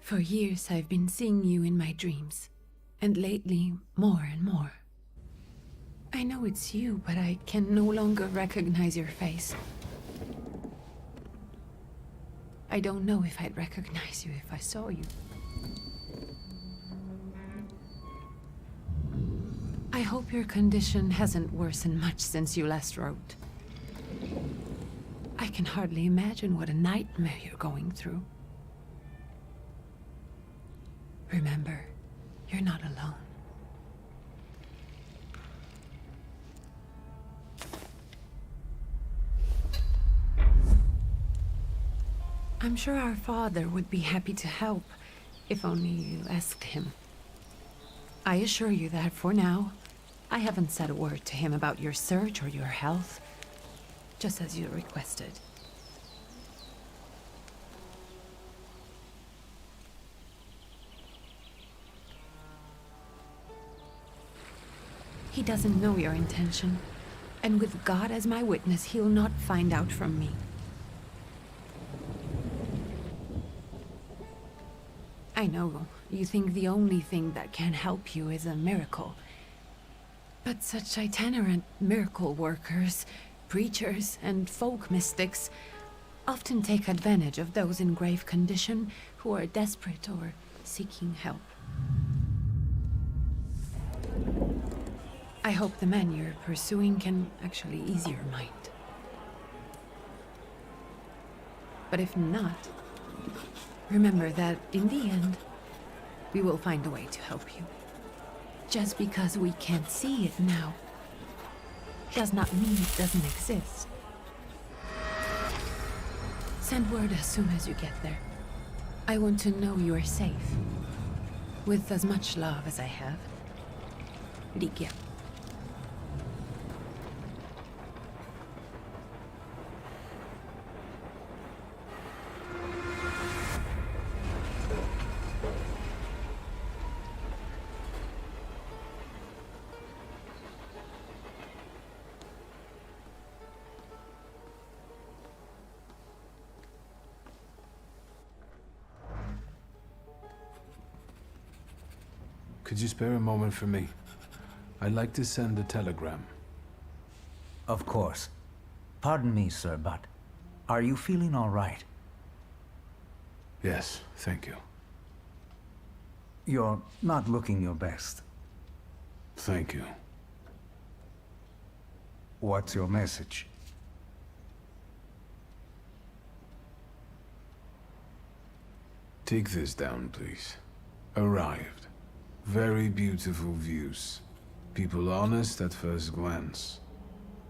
For years I've been seeing you in my dreams, and lately more and more. I know it's you, but I can no longer recognize your face. I don't know if I'd recognize you if I saw you. I hope your condition hasn't worsened much since you last wrote. I can hardly imagine what a nightmare you're going through. Remember, you're not alone. I'm sure our father would be happy to help, if only you asked him. I assure you that for now, I haven't said a word to him about your search or your health, just as you requested. He doesn't know your intention, and with God as my witness, he'll not find out from me. I know you think the only thing that can help you is a miracle. But such itinerant miracle workers, preachers, and folk mystics often take advantage of those in grave condition who are desperate or seeking help. I hope the man you're pursuing can actually ease your mind. But if not, remember that in the end, we will find a way to help you. Just because we can't see it now does not mean it doesn't exist. Send word as soon as you get there. I want to know you are safe. With as much love as I have. Ligia. Could you spare a moment for me? I'd like to send a telegram. Of course. Pardon me, sir, but are you feeling all right? Yes, thank you. You're not looking your best. Thank you. What's your message? Take this down, please. Arrived. Very beautiful views. People honest at first glance.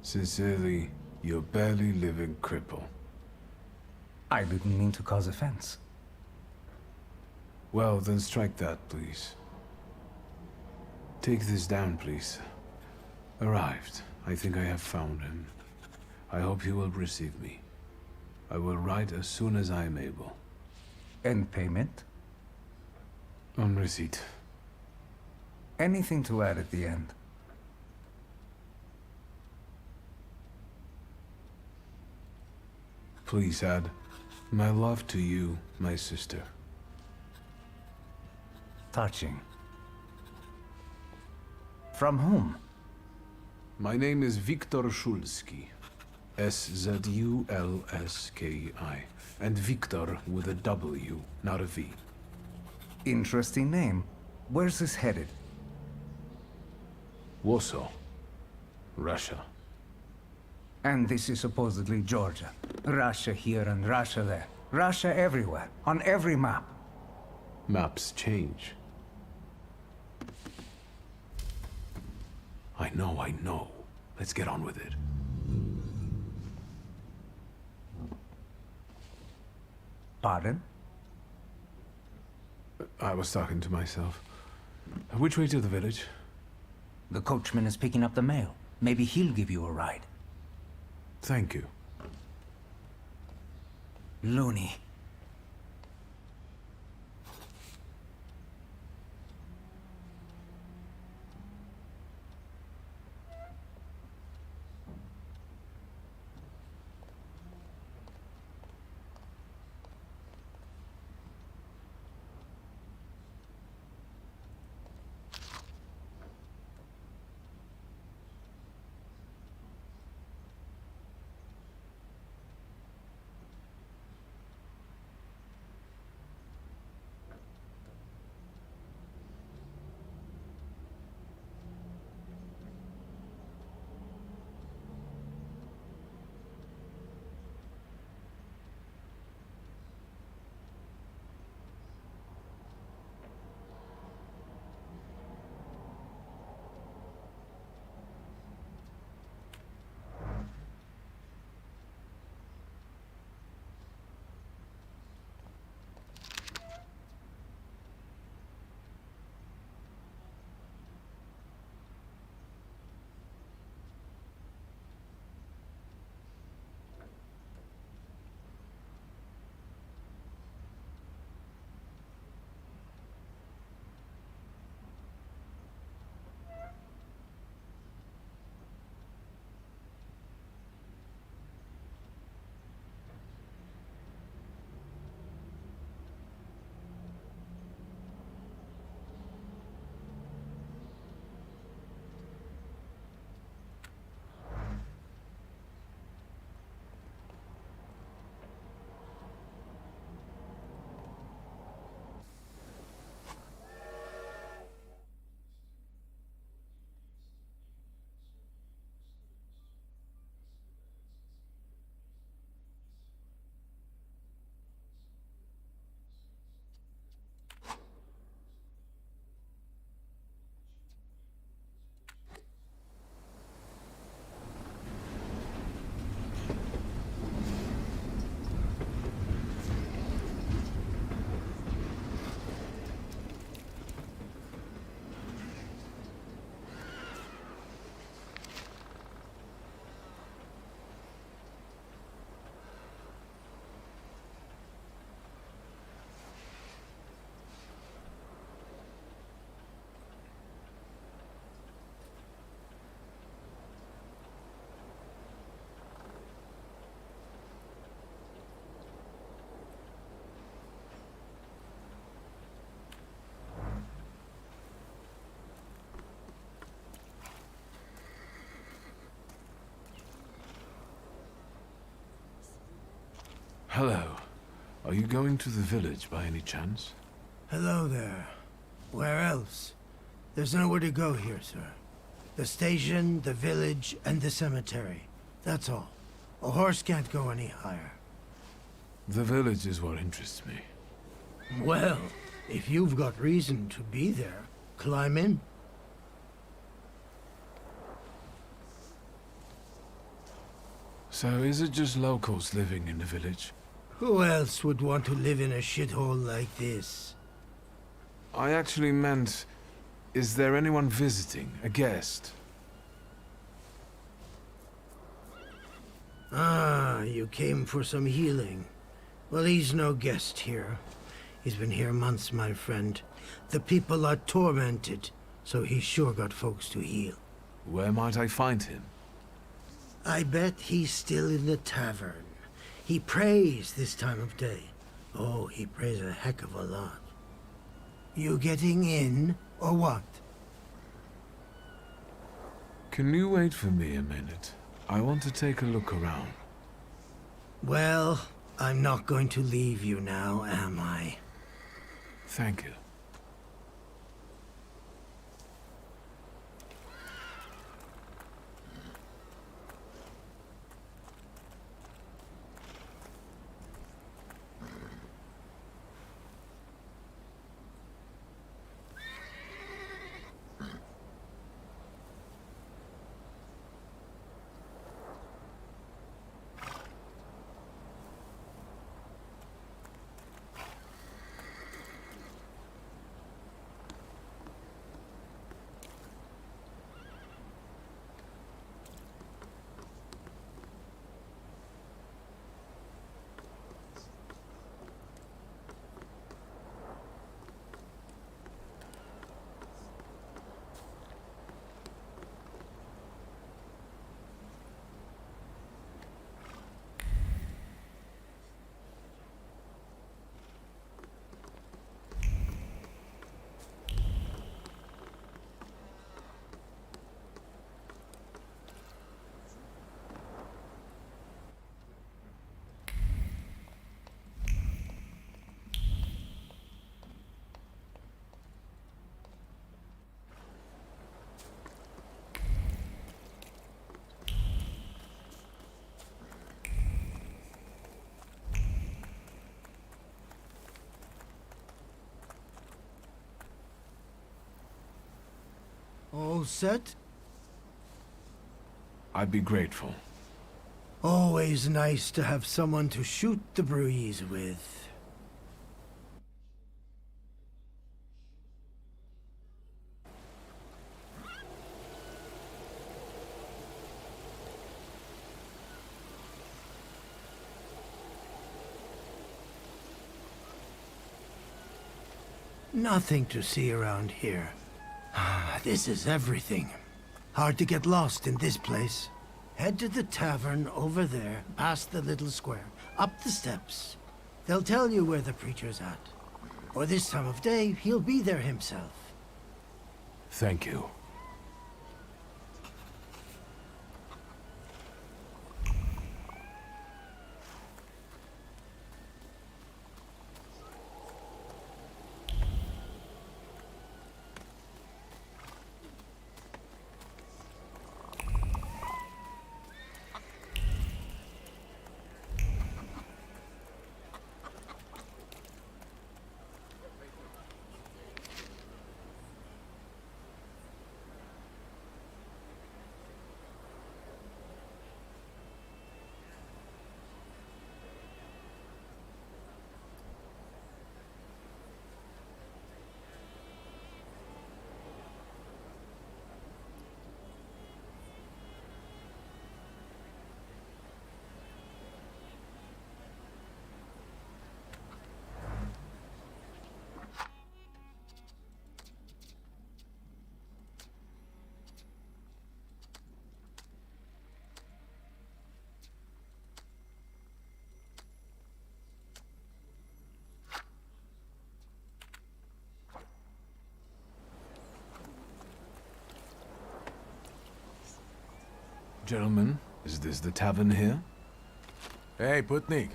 Sincerely, your barely living cripple. I didn't mean to cause offense. Well, then strike that, please. Take this down, please. Arrived. I think I have found him. I hope you will receive me. I will write as soon as I am able. And payment? On receipt. Anything to add at the end? Please add, my love to you, my sister. Touching. From whom? My name is Viktor Szulski. S-Z-U-L-S-K-I. And Viktor with a W, not a V. Interesting name. Where's this headed? Warsaw. Russia. And this is supposedly Georgia. Russia here and Russia there. Russia everywhere, on every map. Maps change. I know. Let's get on with it. Pardon? I was talking to myself. Which way to the village? The coachman is picking up the mail. Maybe he'll give you a ride. Thank you. Loony. Hello. Are you going to the village by any chance? Hello there. Where else? There's nowhere to go here, sir. The station, the village, and the cemetery. That's all. A horse can't go any higher. The village is what interests me. Well, if you've got reason to be there, climb in. So is it just locals living in the village? Who else would want to live in a shithole like this? I actually meant, is there anyone visiting, a guest? Ah, you came for some healing. Well, he's no guest here. He's been here months, my friend. The people are tormented, so he's sure got folks to heal. Where might I find him? I bet he's still in the tavern. He prays this time of day. Oh, he prays a heck of a lot. You getting in, or what? Can you wait for me a minute? I want to take a look around. Well, I'm not going to leave you now, am I? Thank you. All set? I'd be grateful. Always nice to have someone to shoot the breeze with. Nothing to see around here. This is everything. Hard to get lost in this place. Head to the tavern over there, past the little square, up the steps. They'll tell you where the preacher's at. Or this time of day, he'll be there himself. Thank you. Gentlemen, is this the tavern here? Hey, Putnik.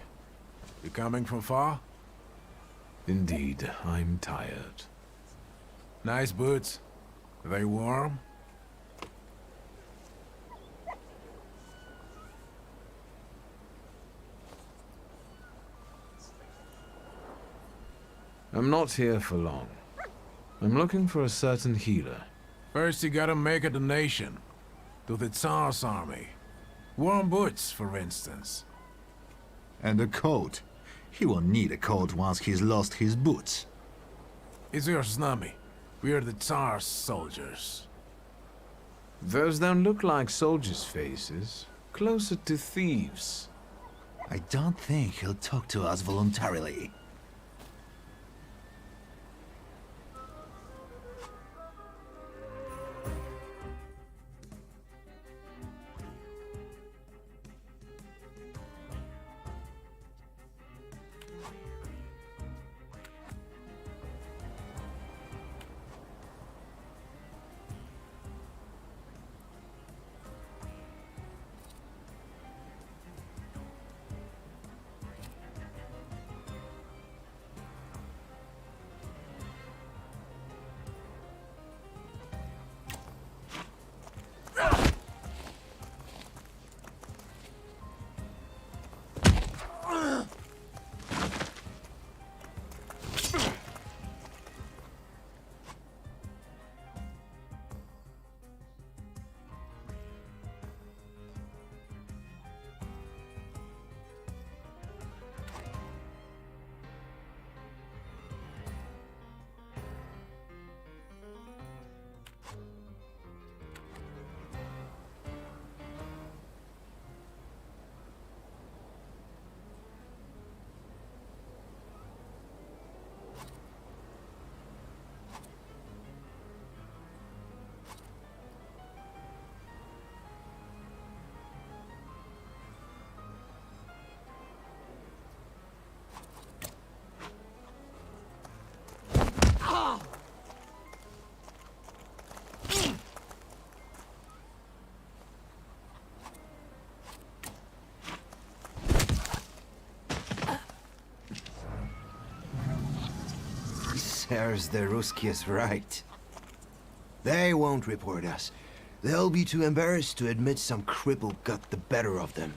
You coming from far? Indeed, I'm tired. Nice boots. Are they warm? I'm not here for long. I'm looking for a certain healer. First you gotta make a donation. To the Tsar's army. Warm boots, for instance. And a coat. He won't need a coat once he's lost his boots. It's your snummy. We are the Tsar's soldiers. Those don't look like soldiers' faces. Closer to thieves. I don't think he'll talk to us voluntarily. Serves the Ruskies right. They won't report us. They'll be too embarrassed to admit some cripple got the better of them.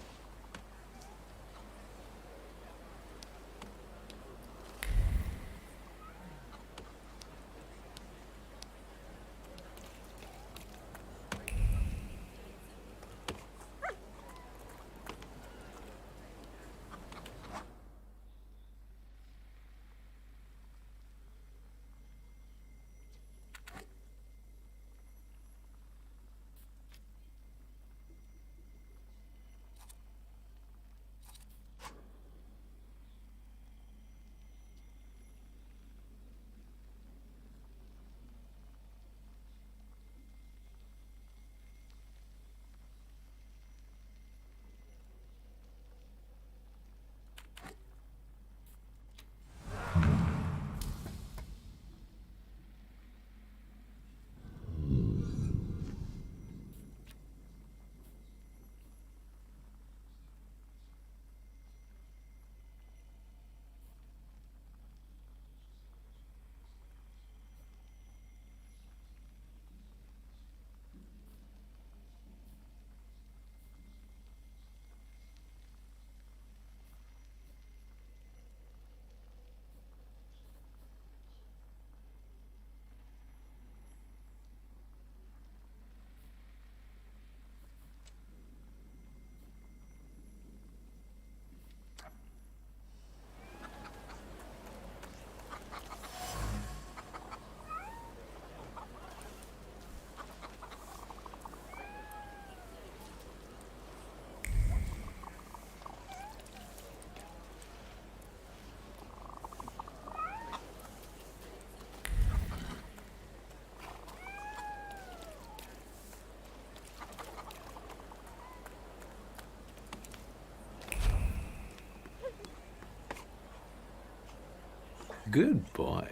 Good boy.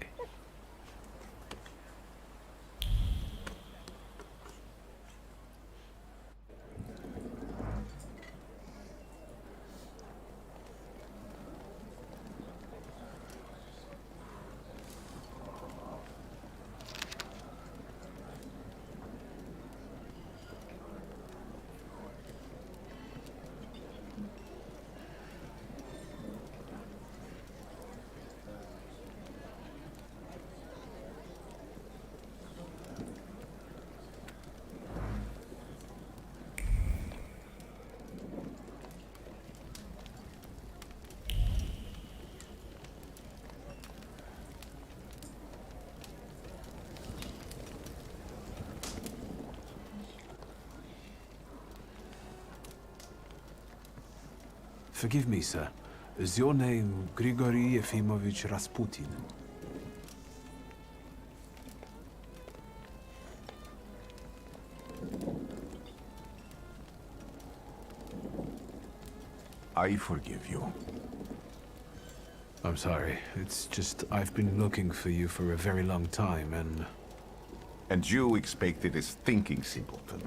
Forgive me, sir. Is your name Grigory Yefimovich Rasputin? I forgive you. I'm sorry. It's just I've been looking for you for a very long time, and... And you expected a thinking simpleton,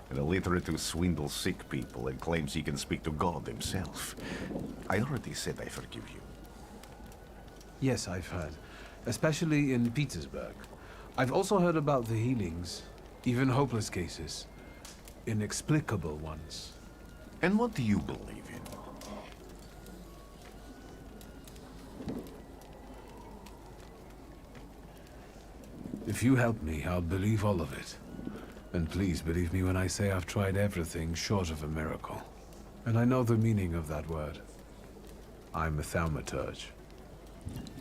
an illiterate who swindles sick people and claims he can speak to God himself. I already said I forgive you. Yes, I've heard. Especially in Petersburg. I've also heard about the healings, even hopeless cases. Inexplicable ones. And what do you believe in? If you help me, I'll believe all of it. And please believe me when I say I've tried everything short of a miracle. And I know the meaning of that word. I'm a Thaumaturge.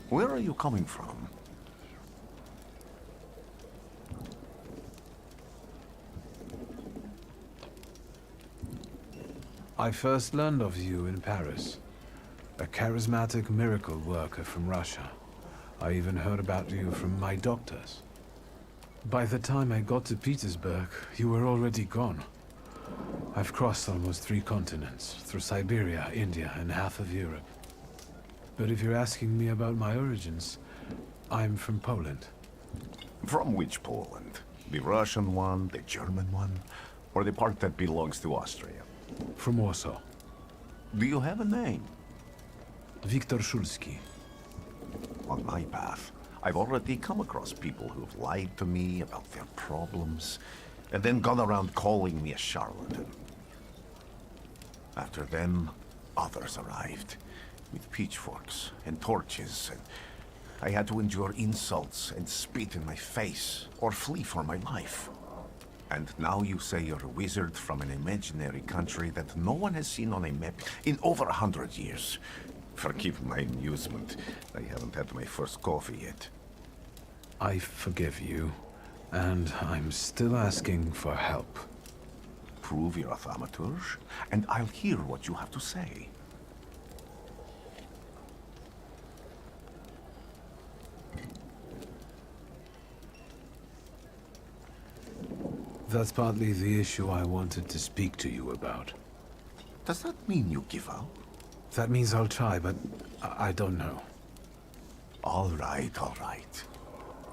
Where are you coming from? I first learned of you in Paris. A charismatic miracle worker from Russia. I even heard about you from my doctors. By the time I got to Petersburg, you were already gone. I've crossed almost 3 continents, through Siberia, India, and half of Europe. But if you're asking me about my origins, I'm from Poland. From which Poland? The Russian one, the German one, or the part that belongs to Austria? From Warsaw. Do you have a name? Viktor Szulski. On my path, I've already come across people who've lied to me about their problems, and then gone around calling me a charlatan. After them, others arrived, with pitchforks and torches, and I had to endure insults and spit in my face, or flee for my life. And now you say you're a wizard from an imaginary country that no one has seen on a map in over 100 years. Forgive my amusement. I haven't had my first coffee yet. I forgive you, and I'm still asking for help. Prove you're a Thaumaturge, and I'll hear what you have to say. That's partly the issue I wanted to speak to you about. Does that mean you give up? That means I'll try, but I don't know. All right, all right.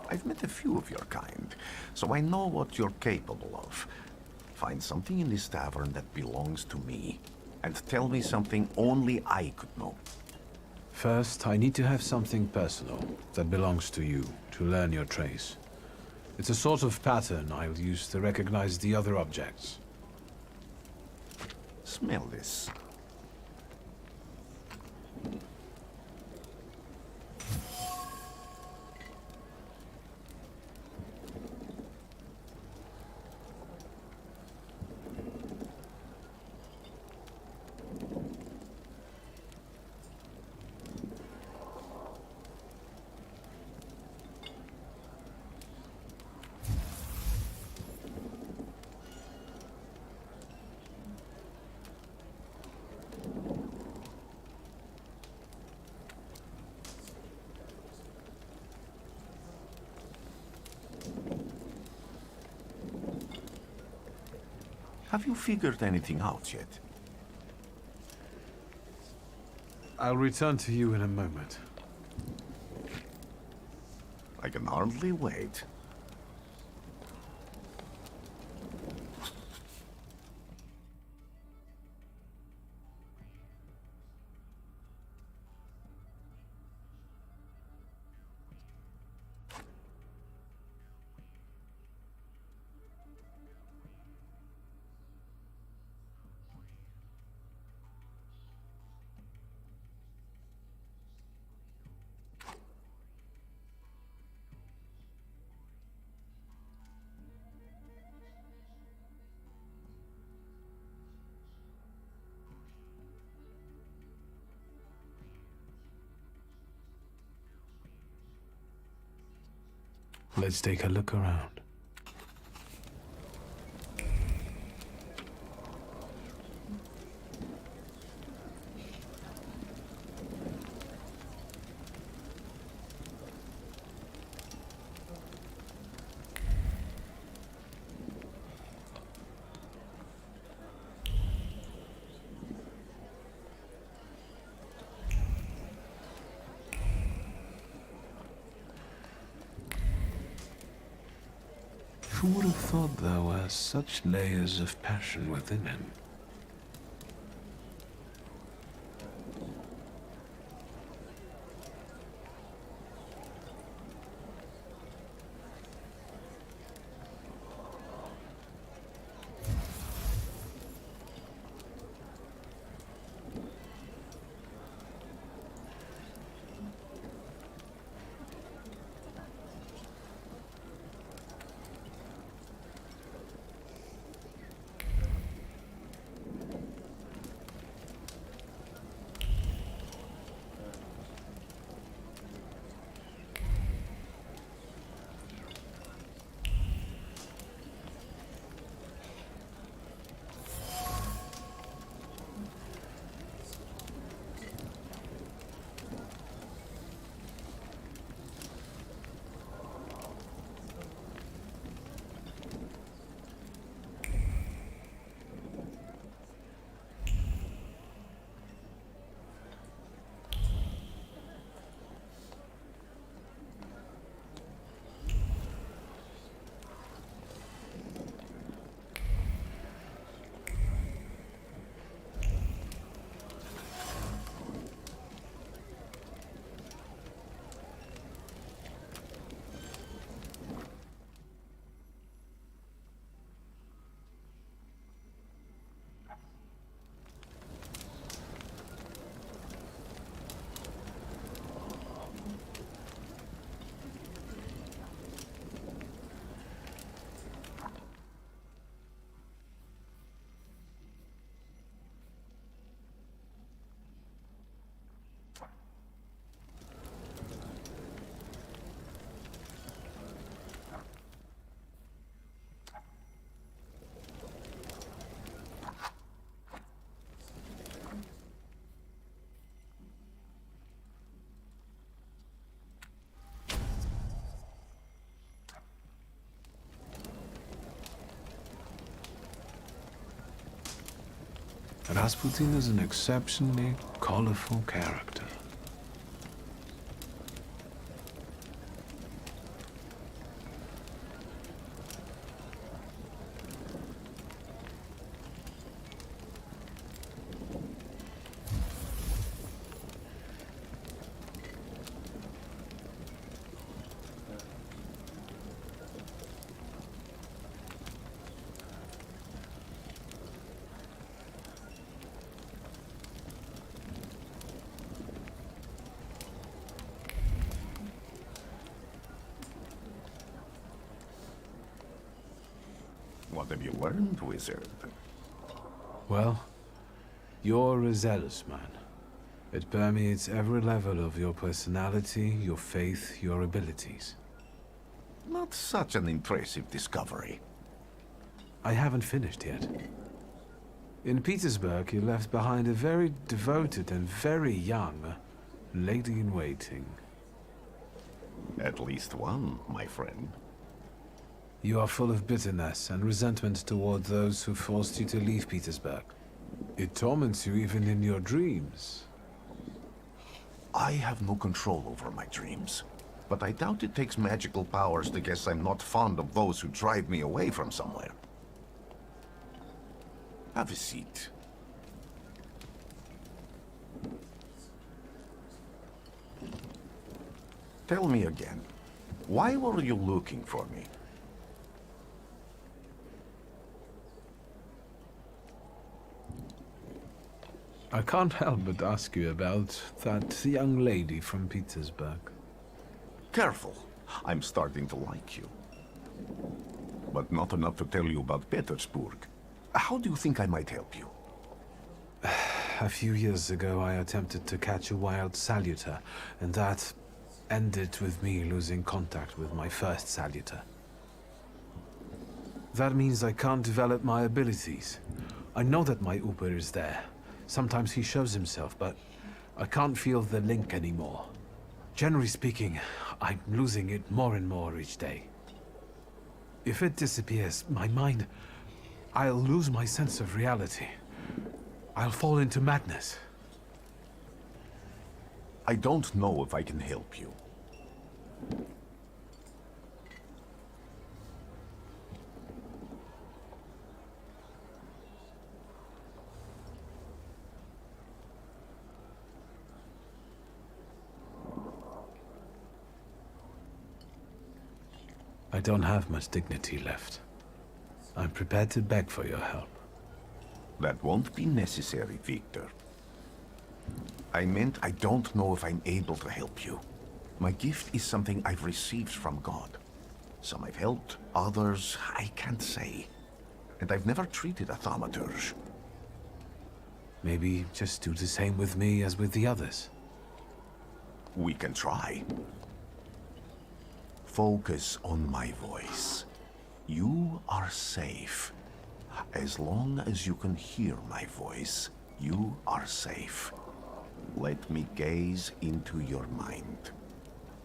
I've met a few of your kind, so I know what you're capable of. Find something in this tavern that belongs to me, and tell me something only I could know. First, I need to have something personal that belongs to you to learn your trace. It's a sort of pattern I'll use to recognize the other objects. Smell this. Have you figured anything out yet? I'll return to you in a moment. I can hardly wait. Let's take a look around. Who would have thought there were such layers of passion within him? Rasputin is an exceptionally colorful character. What have you learned, wizard? Well, you're a zealous man. It permeates every level of your personality, your faith, your abilities. Not such an impressive discovery. I haven't finished yet. In Petersburg, you left behind a very devoted and very young lady-in-waiting. At least one, my friend. You are full of bitterness and resentment toward those who forced you to leave Petersburg. It torments you even in your dreams. I have no control over my dreams, but I doubt it takes magical powers to guess I'm not fond of those who drive me away from somewhere. Have a seat. Tell me again, why were you looking for me? I can't help but ask you about that young lady from Petersburg. Careful. I'm starting to like you. But not enough to tell you about Petersburg. How do you think I might help you? A few years ago, I attempted to catch a wild saluter, and that ended with me losing contact with my first saluter. That means I can't develop my abilities. I know that my Uber is there. Sometimes he shows himself, but I can't feel the link anymore. Generally speaking, I'm losing it more and more each day. If it disappears, my mind... I'll lose my sense of reality. I'll fall into madness. I don't know if I can help you. I don't have much dignity left. I'm prepared to beg for your help. That won't be necessary, Victor. I meant I don't know if I'm able to help you. My gift is something I've received from God. Some I've helped, others I can't say. And I've never treated a thaumaturge. Maybe just do the same with me as with the others. We can try. Focus on my voice. You are safe. As long as you can hear my voice, you are safe. Let me gaze into your mind.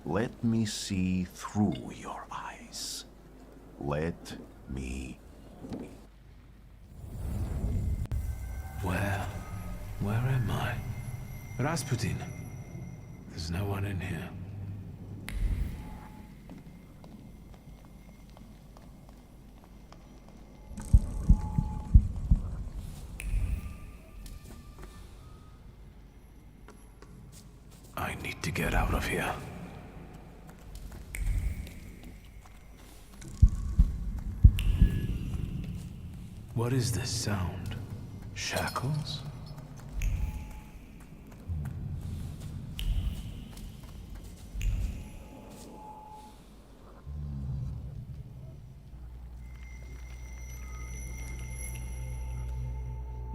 Let me see through your eyes. Let me... Where am I? Rasputin. There's no one in here. I need to get out of here. What is this sound? Shackles?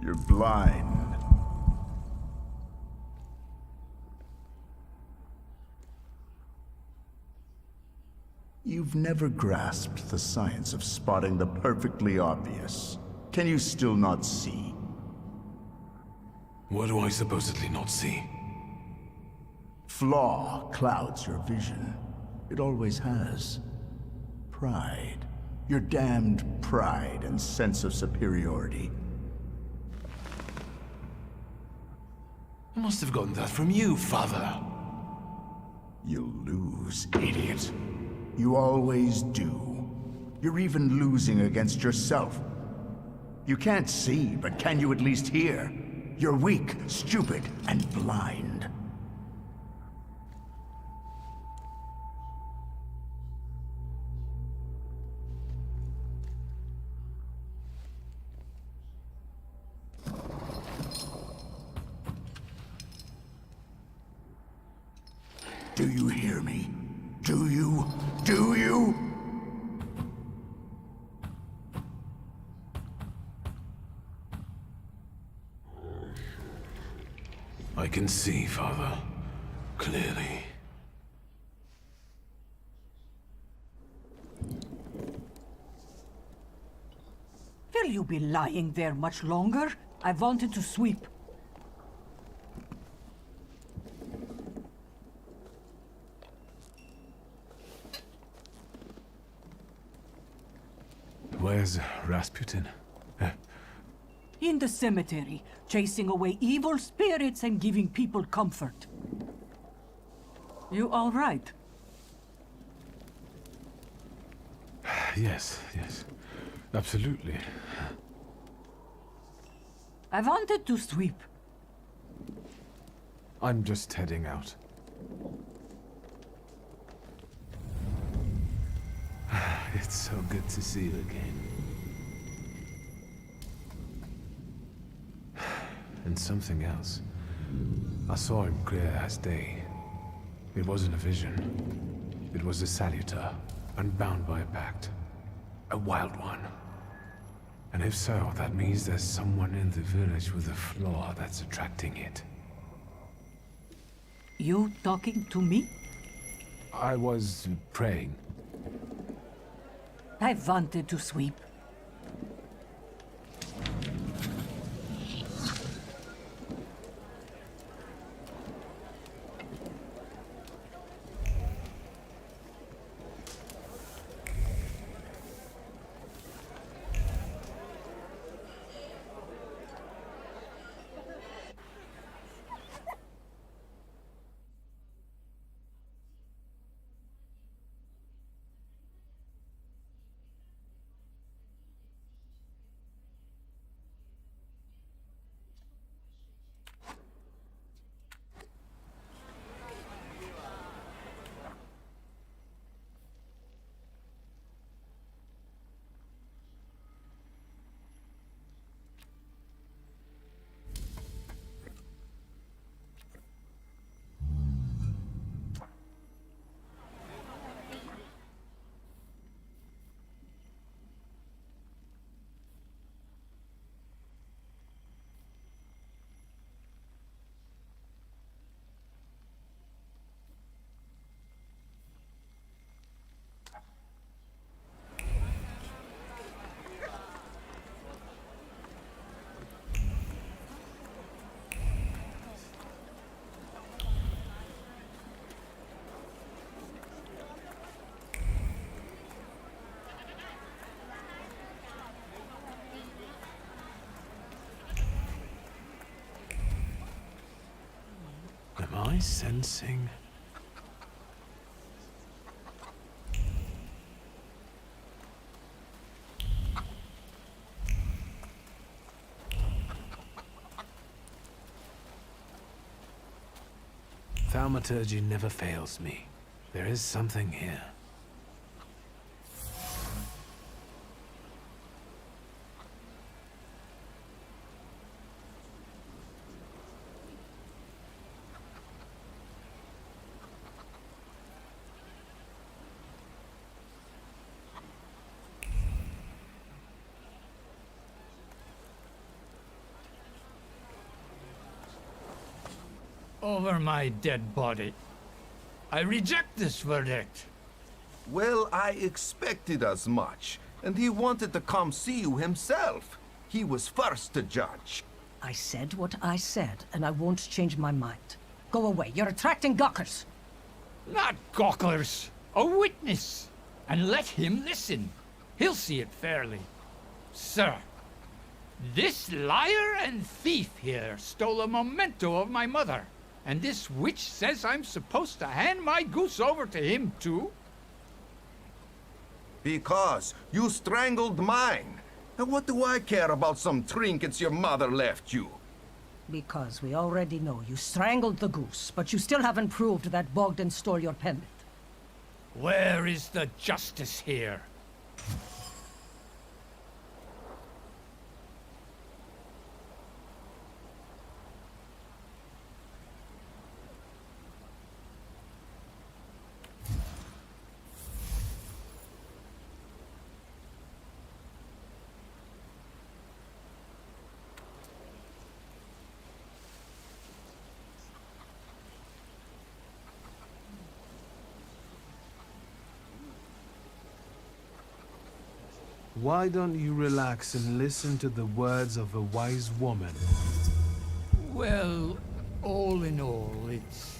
You're blind. You've never grasped the science of spotting the perfectly obvious. Can you still not see? What do I supposedly not see? Flaw clouds your vision. It always has. Pride. Your damned pride and sense of superiority. I must have gotten that from you, Father. You'll lose, idiot. You always do. You're even losing against yourself. You can't see, but can you at least hear? You're weak, stupid, and blind. Do you hear me? Do you? Do you? I can see, Father. Clearly. Will you be lying there much longer? I wanted to sweep. Where's Rasputin? In the cemetery, chasing away evil spirits and giving people comfort. You all right? Yes, absolutely. I wanted to sweep. I'm just heading out. It's so good to see you again. And something else. I saw him clear as day. It wasn't a vision. It was a saluter, unbound by a pact. A wild one. And if so, that means there's someone in the village with a flaw that's attracting it. You talking to me? I was praying. I wanted to sweep. I sensing... Thaumaturge never fails me. There is something here. Over my dead body. I reject this verdict. Well, I expected as much, and he wanted to come see you himself. He was first to judge. I said what I said, and I won't change my mind. Go away. You're attracting gawkers. Not gawkers. A witness. And let him listen. He'll see it fairly. Sir, this liar and thief here stole a memento of my mother. And this witch says I'm supposed to hand my goose over to him too? Because you strangled mine. And what do I care about some trinkets your mother left you? Because we already know you strangled the goose, but you still haven't proved that Bogdan stole your pendant. Where is the justice here? Why don't you relax and listen to the words of a wise woman? Well, all in all, it's...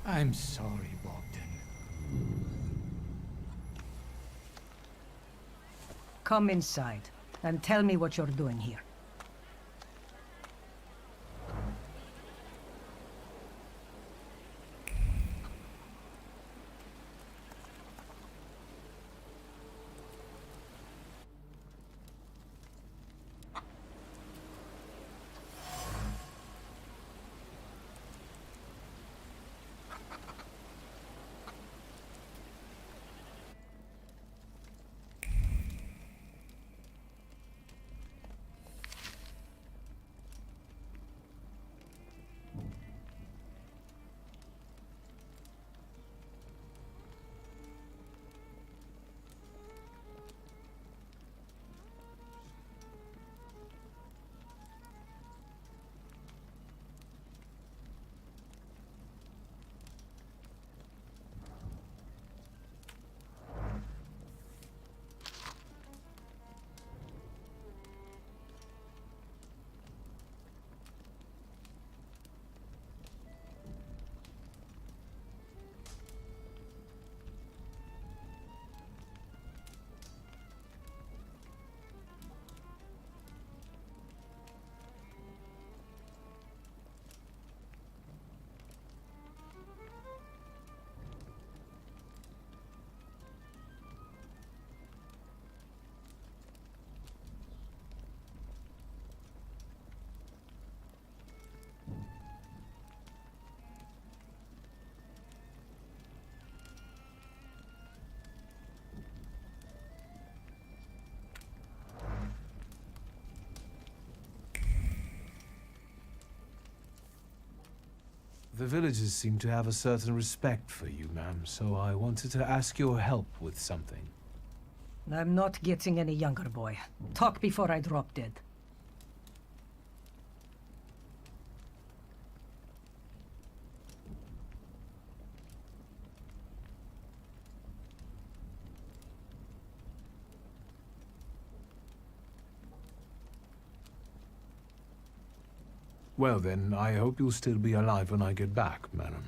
I'm sorry, Bogdan. Come inside, and tell me what you're doing here. The villagers seem to have a certain respect for you, ma'am, so I wanted to ask your help with something. I'm not getting any younger, boy. Talk before I drop dead. Well then, I hope you'll still be alive when I get back, madam.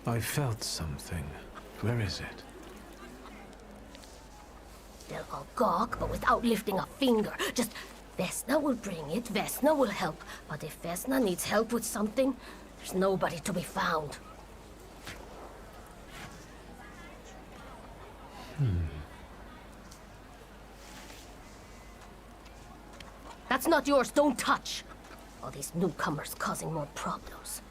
I felt something. Where is it? They'll all gawk, but without lifting a finger. Just, Vesna will bring it, Vesna will help. But if Vesna needs help with something, there's nobody to be found. That's not yours, don't touch! All these newcomers causing more problems.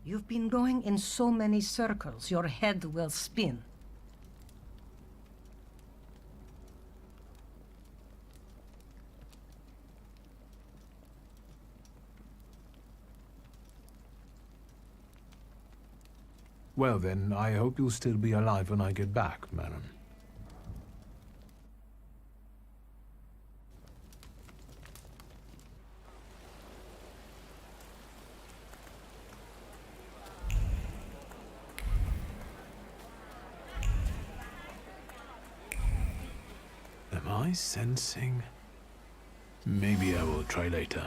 You've been going in so many circles, your head will spin. Well then, I hope you'll still be alive when I get back, madam. Am I sensing? Maybe I will try later.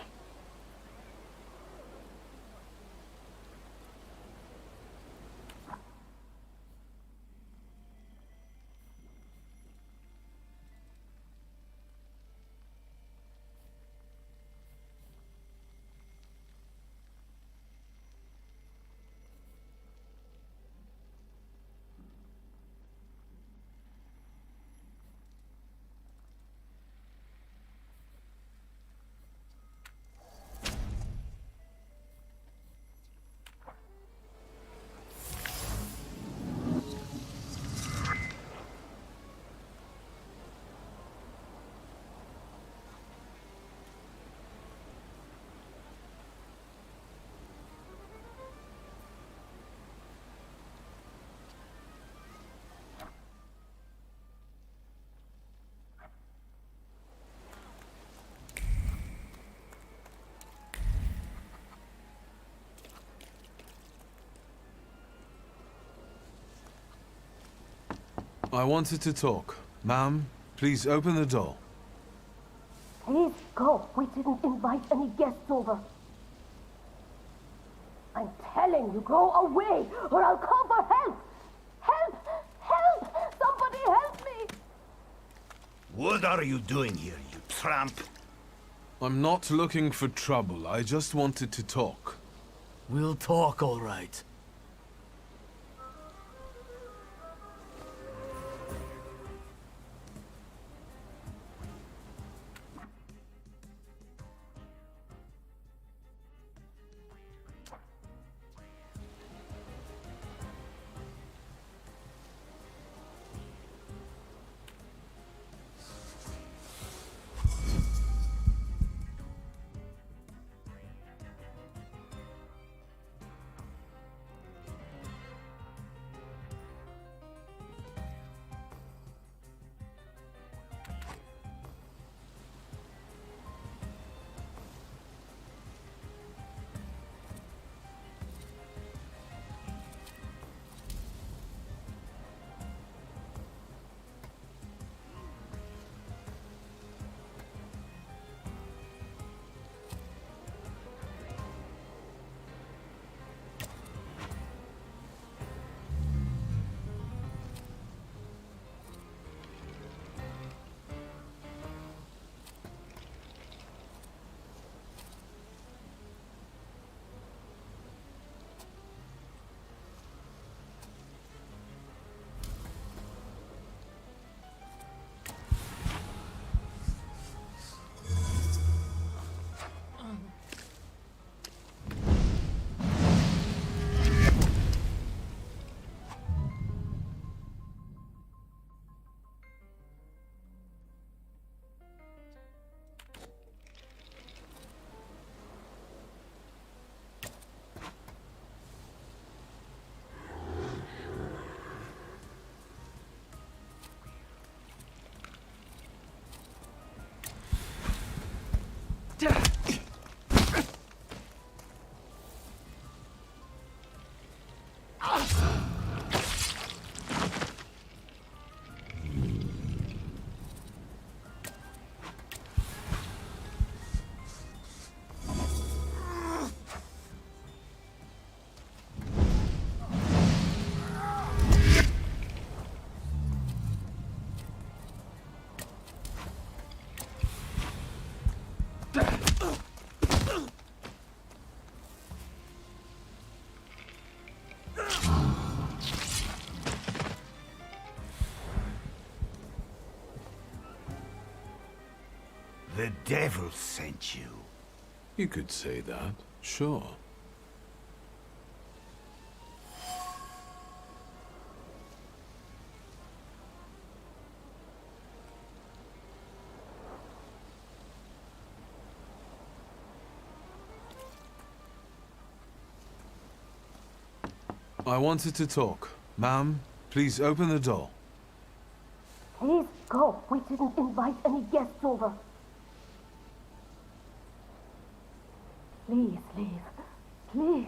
I wanted to talk. Ma'am, please open the door. Please go. We didn't invite any guests over. I'm telling you, go away, or I'll call for help! Help! Help! Somebody help me! What are you doing here, you tramp? I'm not looking for trouble. I just wanted to talk. We'll talk, all right. The devil sent you. You could say that, sure. I wanted to talk. Ma'am, please open the door. Please go. We didn't invite any guests over. Please leave. Please,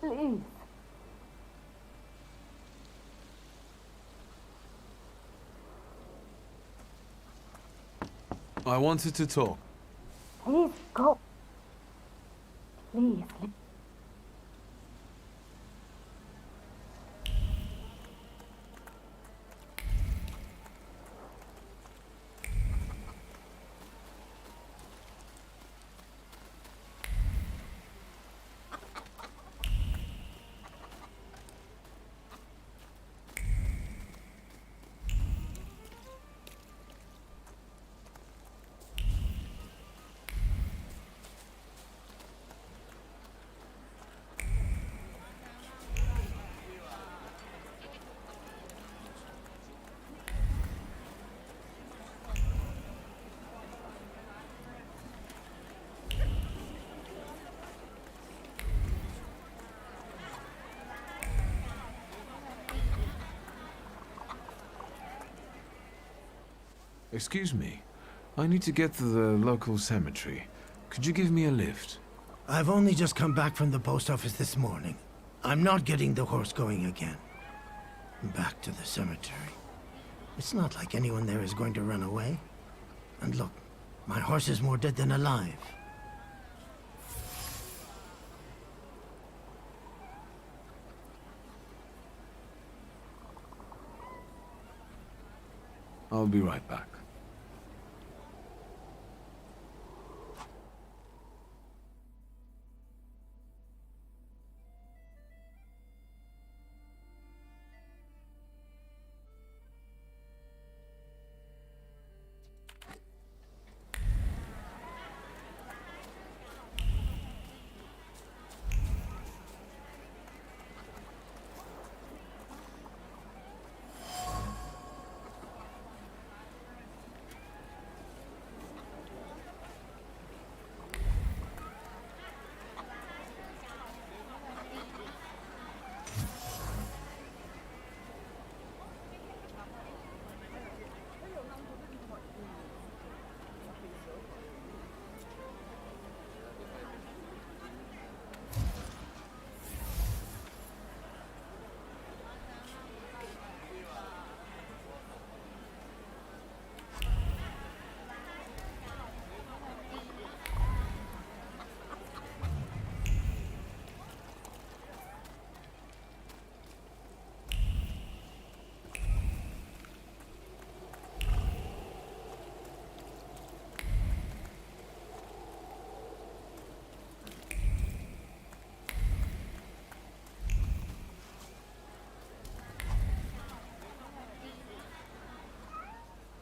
please. I wanted to talk. Please go. Please leave. Excuse me. I need to get to the local cemetery. Could you give me a lift? I've only just come back from the post office this morning. I'm not getting the horse going again. Back to the cemetery. It's not like anyone there is going to run away. And look, my horse is more dead than alive. I'll be right back.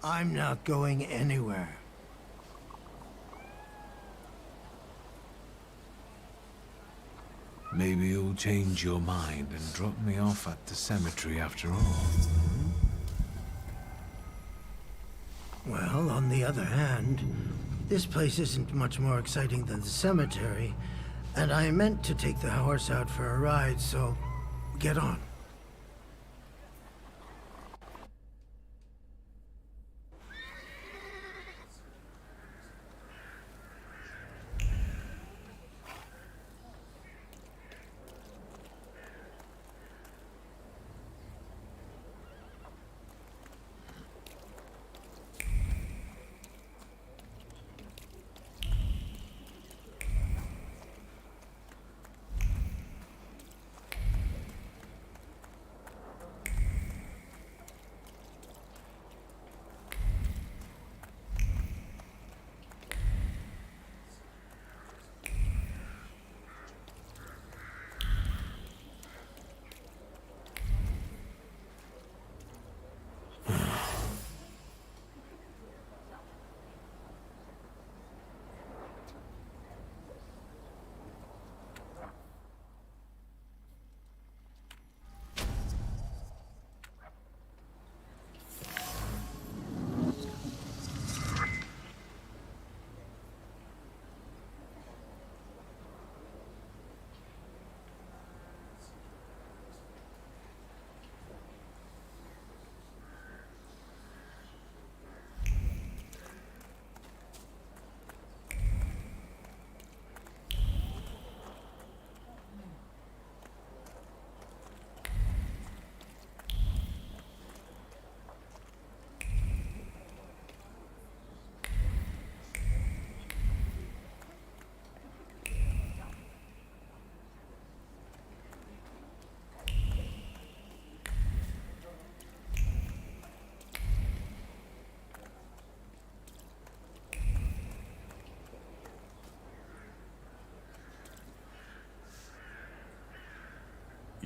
I'm not going anywhere. Maybe you'll change your mind and drop me off at the cemetery after all. Well, on the other hand, this place isn't much more exciting than the cemetery, and I meant to take the horse out for a ride, so get on.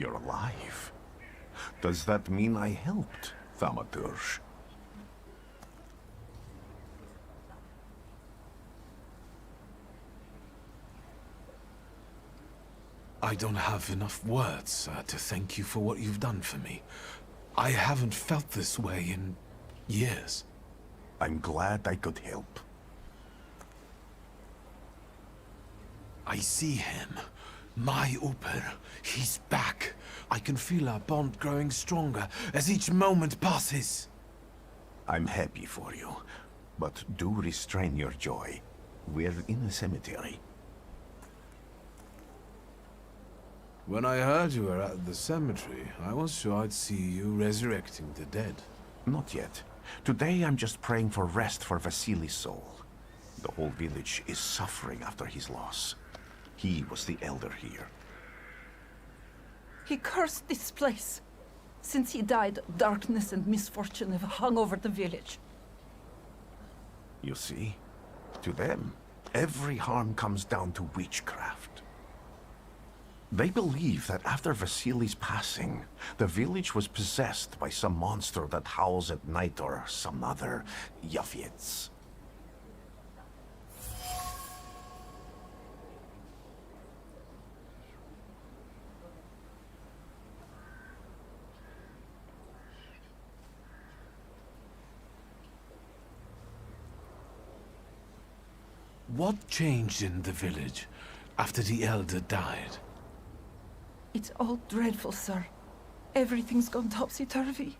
You're alive. Does that mean I helped, Thaumaturge? I don't have enough words to thank you for what you've done for me. I haven't felt this way in years. I'm glad I could help. I see him. My Uber. He's back. I can feel our bond growing stronger as each moment passes. I'm happy for you, but do restrain your joy. We're in a cemetery. When I heard you were at the cemetery, I was sure I'd see you resurrecting the dead. Not yet. Today I'm just praying for rest for Vasily's soul. The whole village is suffering after his loss. He was the elder here. He cursed this place. Since he died, darkness and misfortune have hung over the village. You see? To them, every harm comes down to witchcraft. They believe that after Vasily's passing, the village was possessed by some monster that howls at night or some other Yafiets. What changed in the village after the elder died? It's all dreadful, sir. Everything's gone topsy-turvy.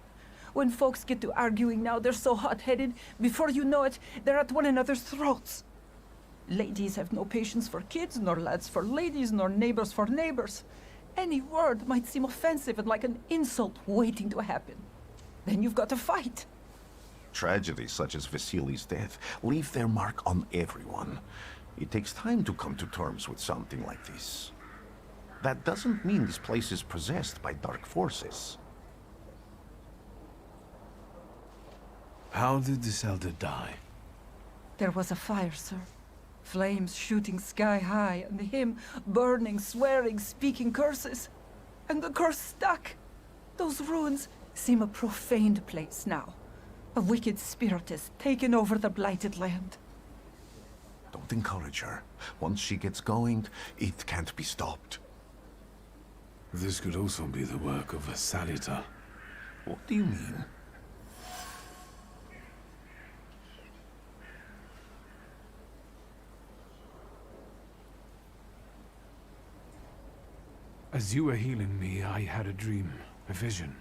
When folks get to arguing now, they're so hot-headed, before you know it, they're at one another's throats. Ladies have no patience for kids, nor lads for ladies, nor neighbors for neighbors. Any word might seem offensive and like an insult waiting to happen. Then you've got to fight. Tragedies such as Vasily's death leave their mark on everyone. It takes time to come to terms with something like this. That doesn't mean this place is possessed by dark forces. How did this elder die? There was a fire, sir. Flames shooting sky high, and him burning, swearing, speaking curses. And the curse stuck. Those ruins seem a profaned place now. A wicked spirit has taken over the blighted land. Don't encourage her. Once she gets going, it can't be stopped. This could also be the work of a Salita. What do you mean? As you were healing me, I had a dream, a vision.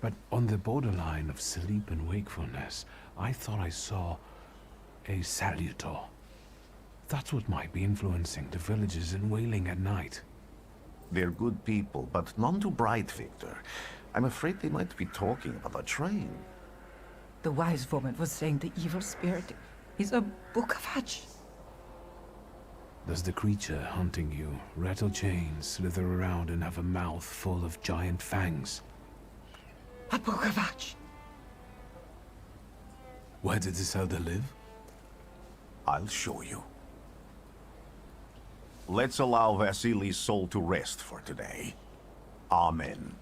But on the borderline of sleep and wakefulness, I thought I saw a Salutor. That's what might be influencing the villagers in Wailing at night. They're good people, but none too bright, Victor. I'm afraid they might be talking about a train. The wise woman was saying the evil spirit is a book of hatch. Does the creature hunting you rattle chains, slither around, and have a mouth full of giant fangs? A book of hatch. Where did this elder live? I'll show you. Let's allow Vasily's soul to rest for today. Amen.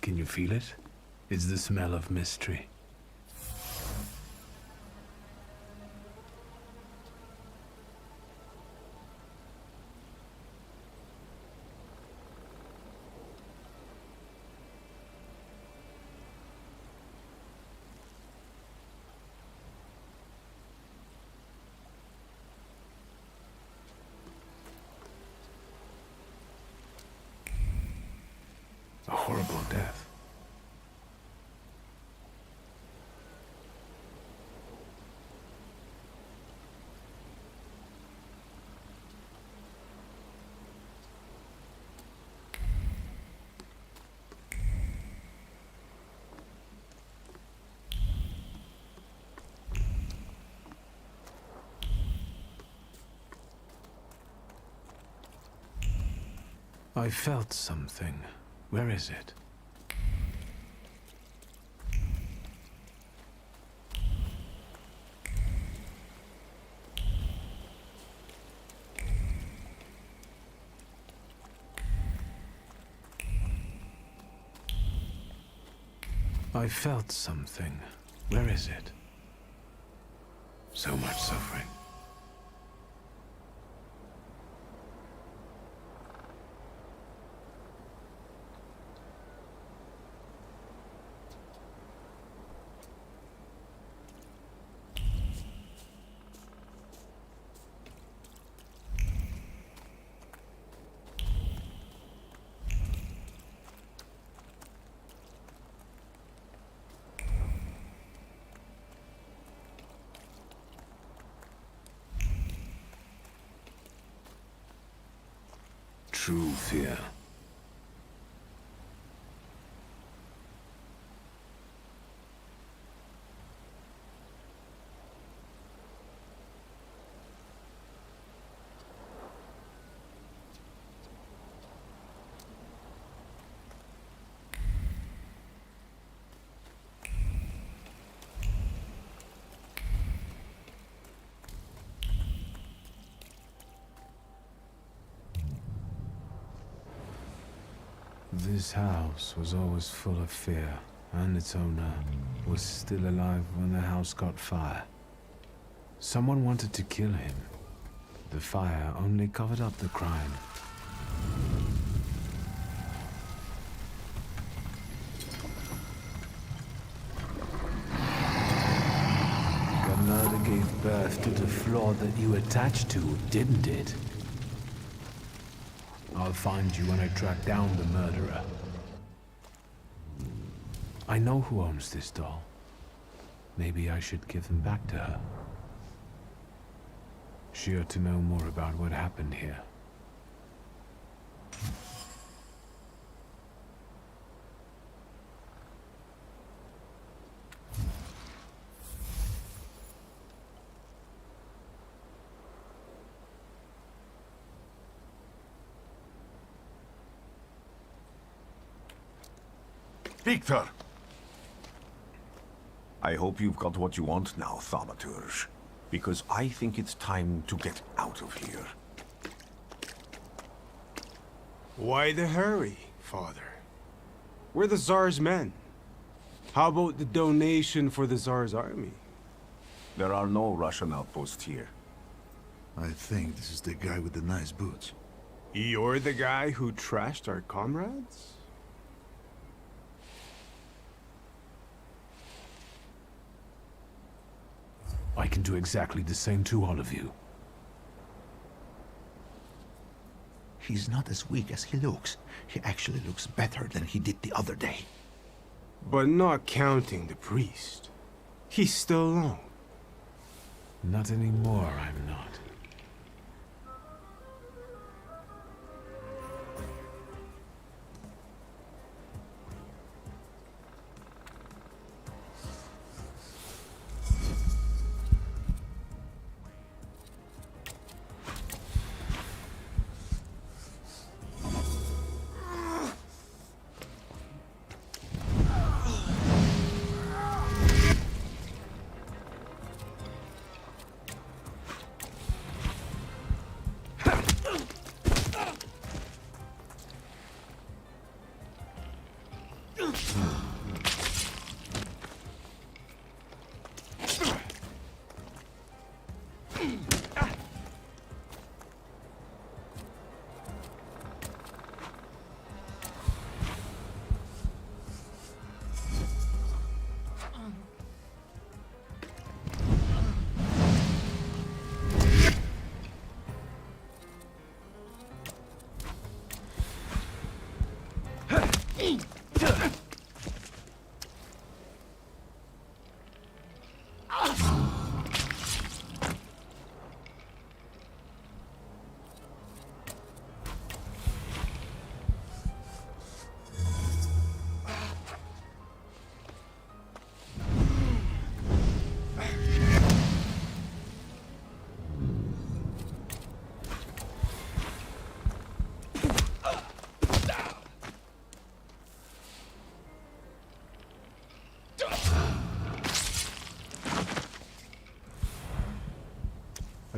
Can you feel it? It's the smell of mystery. A horrible death. I felt something. Where is it? I felt something. Where is it? So much suffering. True fear. This house was always full of fear, and its owner was still alive when the house caught fire. Someone wanted to kill him. The fire only covered up the crime. The murder gave birth to the flaw that you attached to, didn't it? I'll find you when I track down the murderer. I know who owns this doll. Maybe I should give them back to her. She ought to know more about what happened here. Victor! I hope you've got what you want now, Thaumaturge. Because I think it's time to get out of here. Why the hurry, Father? We're the Tsar's men. How about the donation for the Tsar's army? There are no Russian outposts here. I think this is the guy with the nice boots. You're the guy who trashed our comrades? I can do exactly the same to all of you. He's not as weak as he looks. He actually looks better than he did the other day. But not counting the priest. He's still alone. Not anymore, I'm not.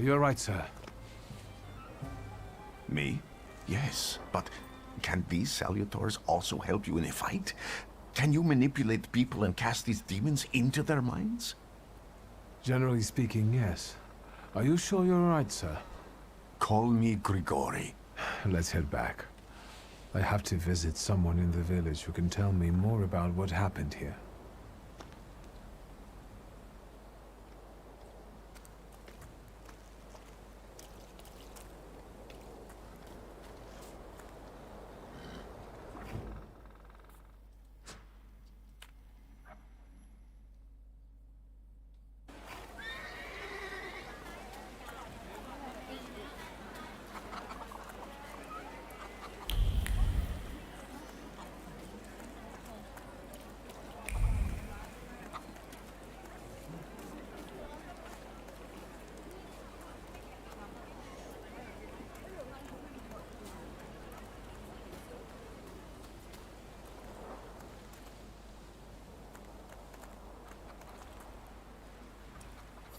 Are you all right, sir? Me? Yes, but can these salutors also help you in a fight? Can you manipulate people and cast these demons into their minds? Generally speaking, yes. Are you sure you're all right, sir? Call me Grigori. Let's head back. I have to visit someone in the village who can tell me more about what happened here.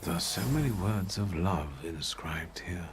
There are so many words of love inscribed here.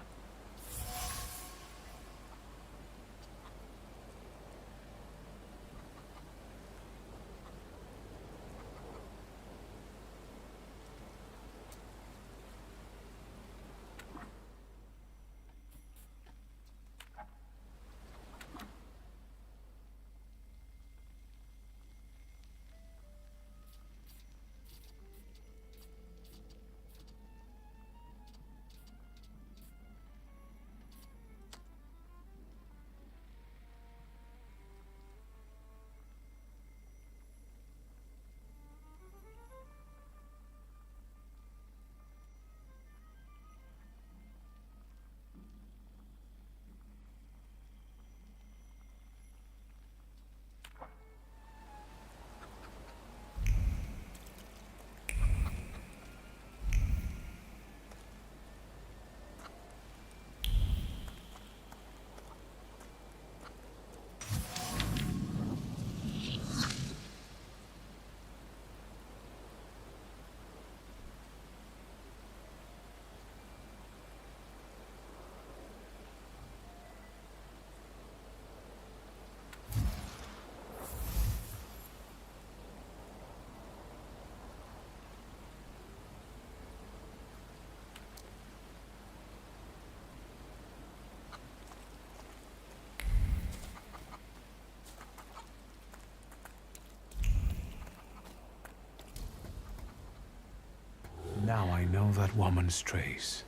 Now I know that woman's trace.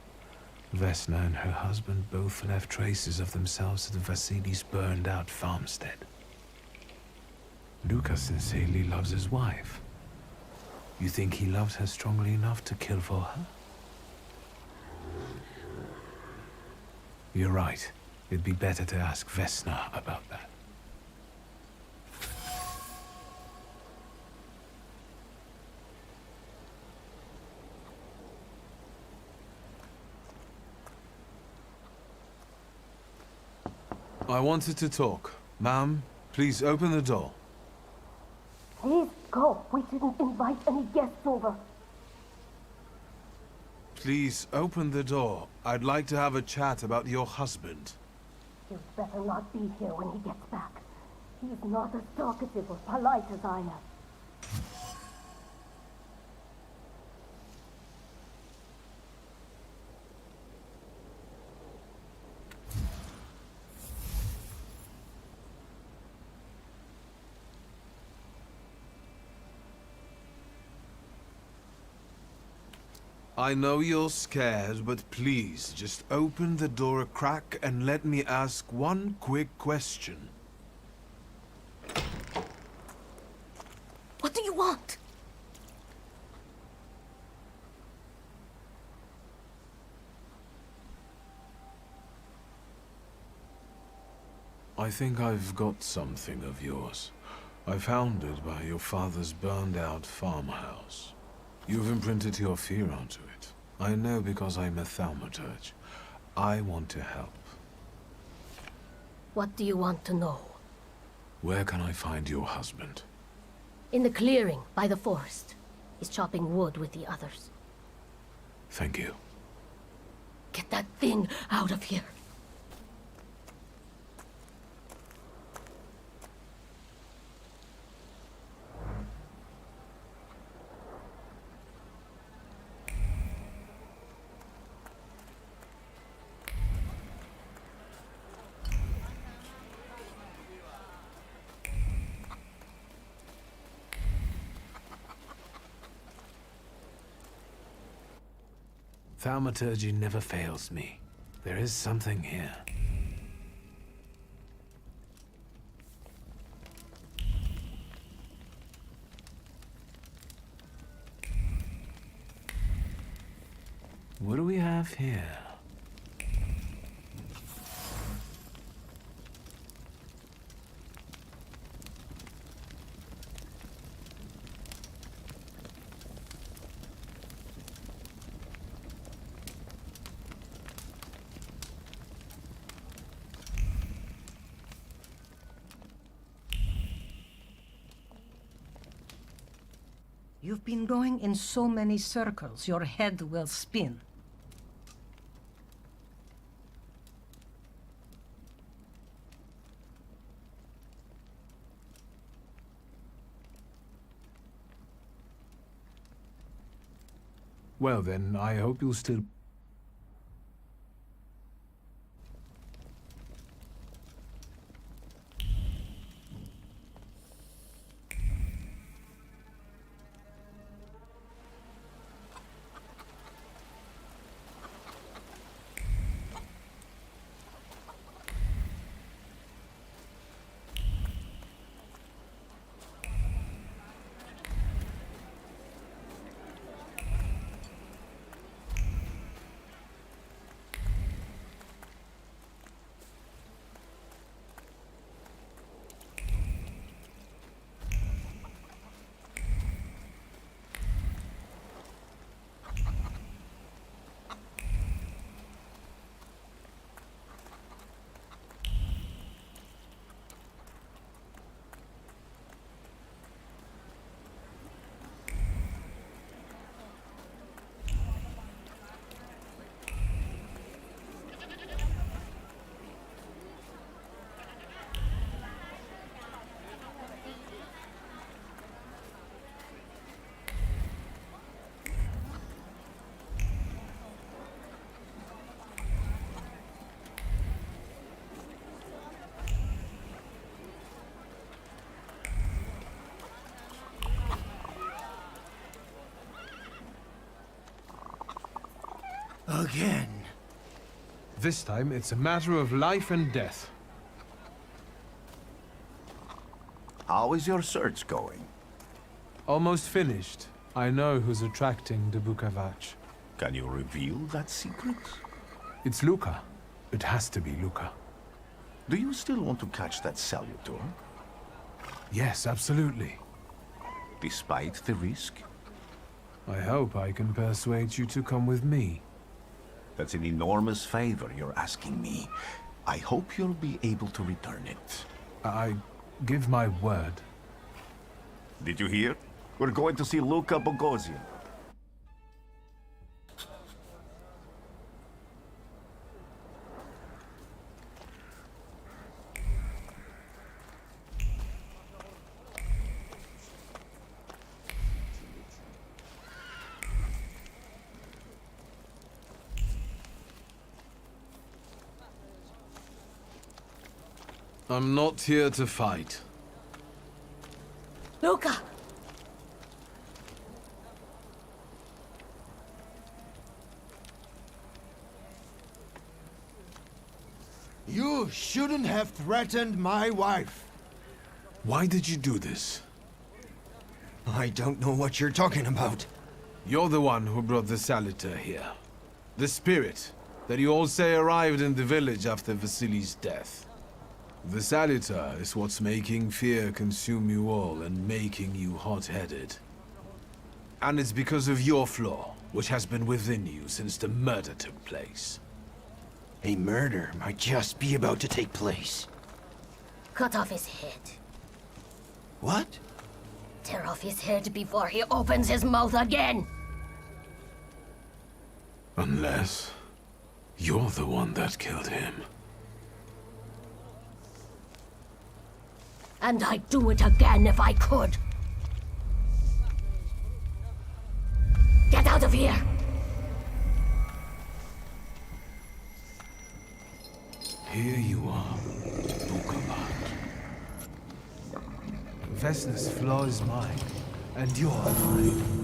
Vesna and her husband both left traces of themselves at Vasily's burned-out farmstead. Lucas sincerely loves his wife. You think he loves her strongly enough to kill for her? You're right. It'd be better to ask Vesna about that. I wanted to talk. Ma'am, please open the door. Please go. We didn't invite any guests over. Please open the door. I'd like to have a chat about your husband. You'd better not be here when he gets back. He's not as talkative or polite as I am. I know you're scared, but please, just open the door a crack and let me ask one quick question. What do you want? I think I've got something of yours. I found it by your father's burned-out farmhouse. You've imprinted your fear onto it. I know because I'm a Thaumaturge. I want to help. What do you want to know? Where can I find your husband? In the clearing, by the forest. He's chopping wood with the others. Thank you. Get that thing out of here. Thaumaturge never fails me. There is something here. What do we have here? You've been going in so many circles, your head will spin. Well then, I hope you'll still... Again. This time, it's a matter of life and death. How is your search going? Almost finished. I know who's attracting the Bukavach. Can you reveal that secret? It's Luca. It has to be Luca. Do you still want to catch that Salutor? Yes, absolutely. Despite the risk? I hope I can persuade you to come with me. That's an enormous favor you're asking me. I hope you'll be able to return it. I give my word. Did you hear? We're going to see Luca Bogosian. I'm not here to fight. Luca! You shouldn't have threatened my wife. Why did you do this? I don't know what you're talking about. You're the one who brought the Saliter here. The spirit that you all say arrived in the village after Vasily's death. The Saliter is what's making fear consume you all and making you hot-headed. And it's because of your flaw, which has been within you since the murder took place. A murder might just be about to take place. Cut off his head. What? Tear off his head before he opens his mouth again. Unless you're the one that killed him. And I'd do it again if I could. Get out of here! Here you are, Bukalat. Vesna's flaw is mine, and you're mine.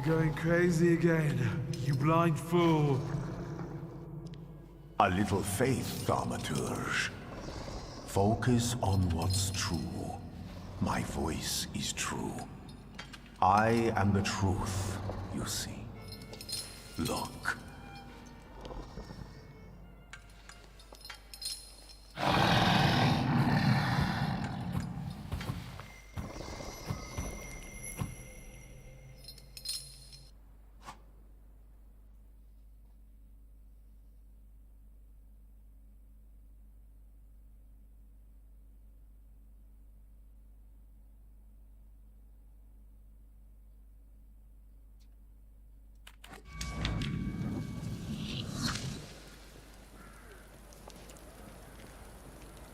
Going crazy again, you blind fool. A little faith, Thaumaturge. Focus on what's true. My voice is true. I am the truth, you see. Look.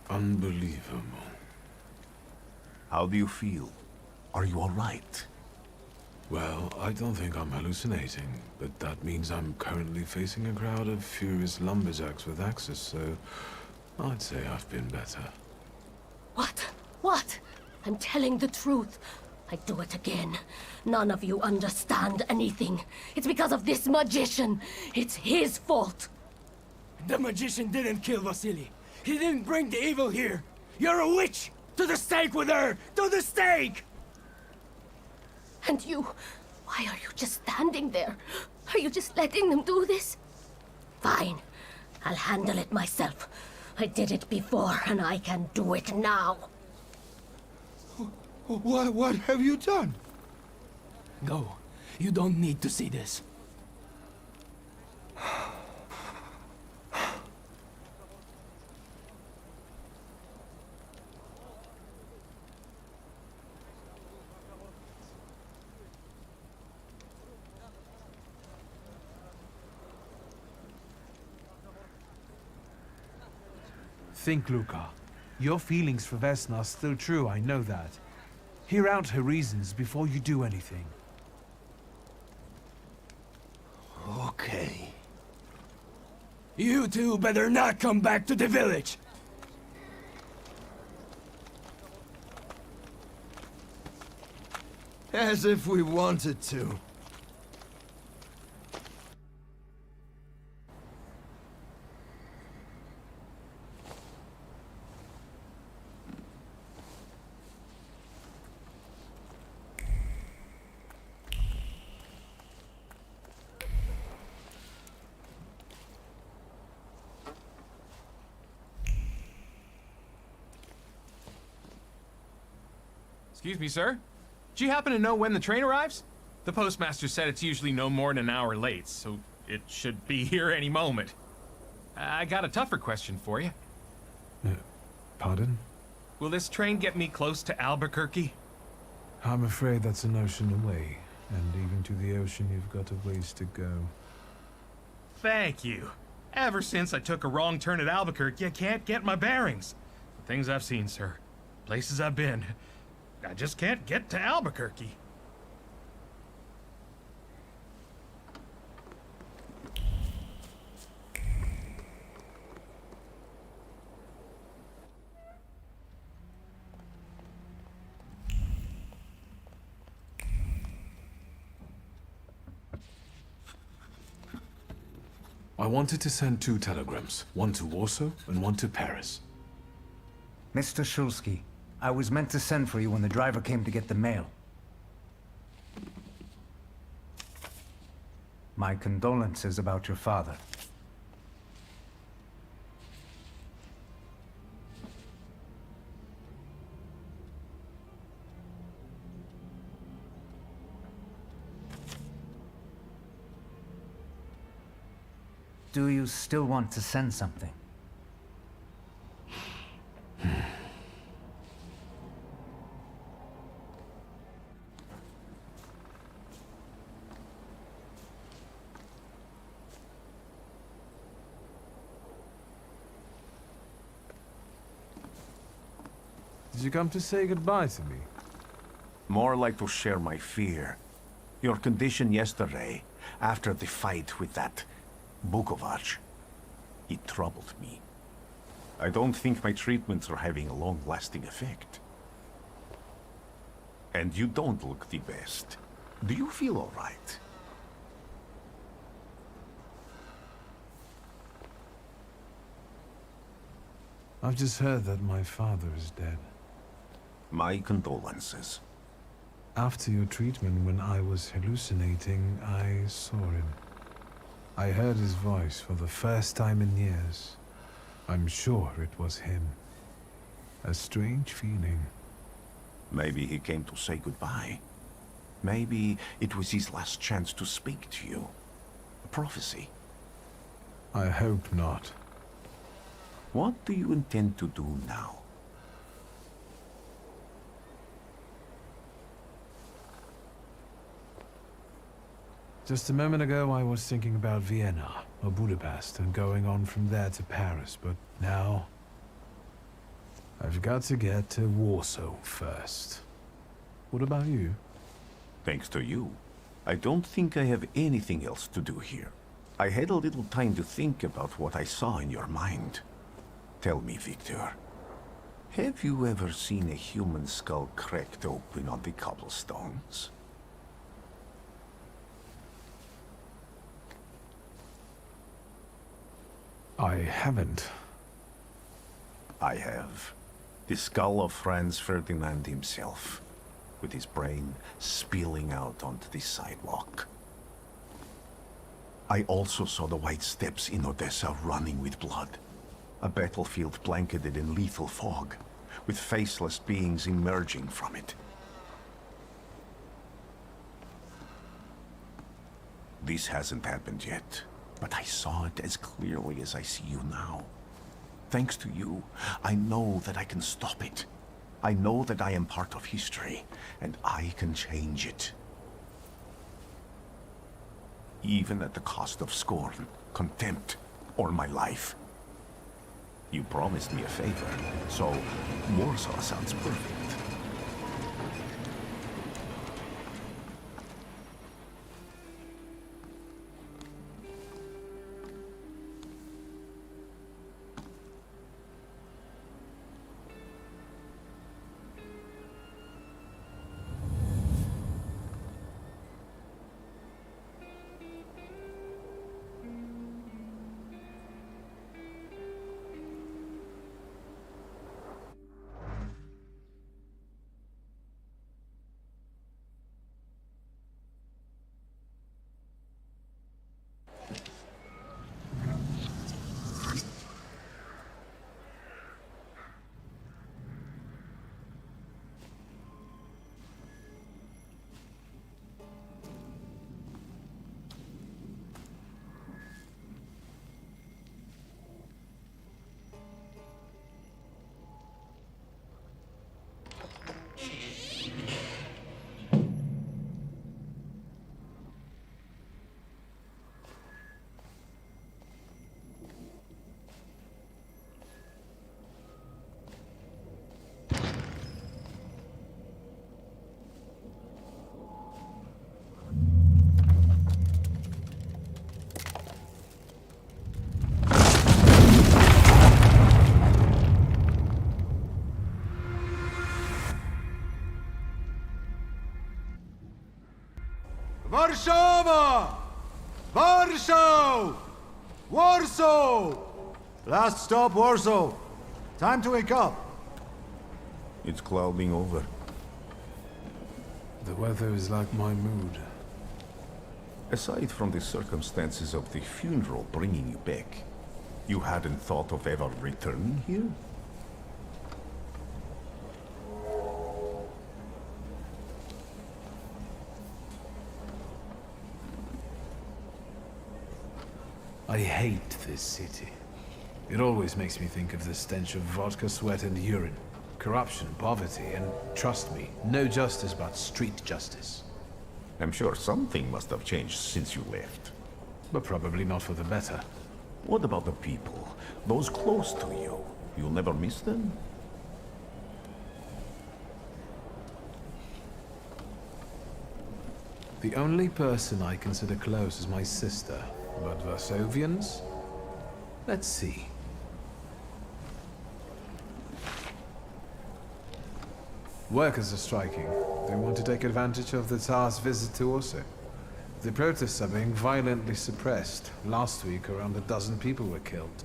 Unbelievable. How do you feel? Are you all right? Well, I don't think I'm hallucinating, but that means I'm currently facing a crowd of furious lumberjacks with axes, so I'd say I've been better. What? What? I'm telling the truth. I do it again. None of you understand anything. It's because of this magician. It's his fault. The magician didn't kill Vasily. He didn't bring the evil here. You're a witch! To the stake with her! To the stake! And you, why are you just standing there? Are you just letting them do this? Fine. I'll handle it myself. I did it before, and I can do it now. What have you done? Go. You don't need to see this. Think, Luca. Your feelings for Vesna are still true, I know that. Hear out her reasons before you do anything. Okay. You two better not come back to the village! As if we wanted to. Excuse me, sir. Do you happen to know when the train arrives? The postmaster said it's usually no more than an hour late, so it should be here any moment. I got a tougher question for you. Pardon? Will this train get me close to Albuquerque? I'm afraid that's an ocean away, and even to the ocean you've got a ways to go. Thank you. Ever since I took a wrong turn at Albuquerque, I can't get my bearings. The things I've seen, sir. Places I've been. I just can't get to Albuquerque. I wanted to send 2 telegrams, one to Warsaw and one to Paris. Mr. Shulsky, I was meant to send for you when the driver came to get the mail. My condolences about your father. Do you still want to send something? Did you come to say goodbye to me? More like to share my fear. Your condition yesterday, after the fight with that Bukovac, it troubled me. I don't think my treatments are having a long-lasting effect. And you don't look the best. Do you feel all right? I've just heard that my father is dead. My condolences. After your treatment, when I was hallucinating, I saw him. I heard his voice for the first time in years. I'm sure it was him. A strange feeling. Maybe he came to say goodbye. Maybe it was his last chance to speak to you. A prophecy. I hope not. What do you intend to do now? Just a moment ago, I was thinking about Vienna or Budapest and going on from there to Paris, but now I've got to get to Warsaw first. What about you? Thanks to you, I don't think I have anything else to do here. I had a little time to think about what I saw in your mind. Tell me, Victor, have you ever seen a human skull cracked open on the cobblestones? I haven't. I have. The skull of Franz Ferdinand himself, with his brain spilling out onto the sidewalk. I also saw the white steps in Odessa running with blood. A battlefield blanketed in lethal fog, with faceless beings emerging from it. This hasn't happened yet, but I saw it as clearly as I see you now. Thanks to you, I know that I can stop it. I know that I am part of history, and I can change it. Even at the cost of scorn, contempt, or my life. You promised me a favor, so Warsaw sounds perfect. Warszawa! Warsaw! Warsaw! Last stop, Warsaw. Time to wake up. It's clouding over. The weather is like my mood. Aside from the circumstances of the funeral bringing you back, you hadn't thought of ever returning here? I hate this city. It always makes me think of the stench of vodka, sweat, and urine. Corruption, poverty, and trust me, no justice but street justice. I'm sure something must have changed since you left. But probably not for the better. What about the people? Those close to you? You'll never miss them? The only person I consider close is my sister. But Varsovians? Let's see. Workers are striking. They want to take advantage of the Tsar's visit to Warsaw. The protests are being violently suppressed. Last week, around a dozen people were killed.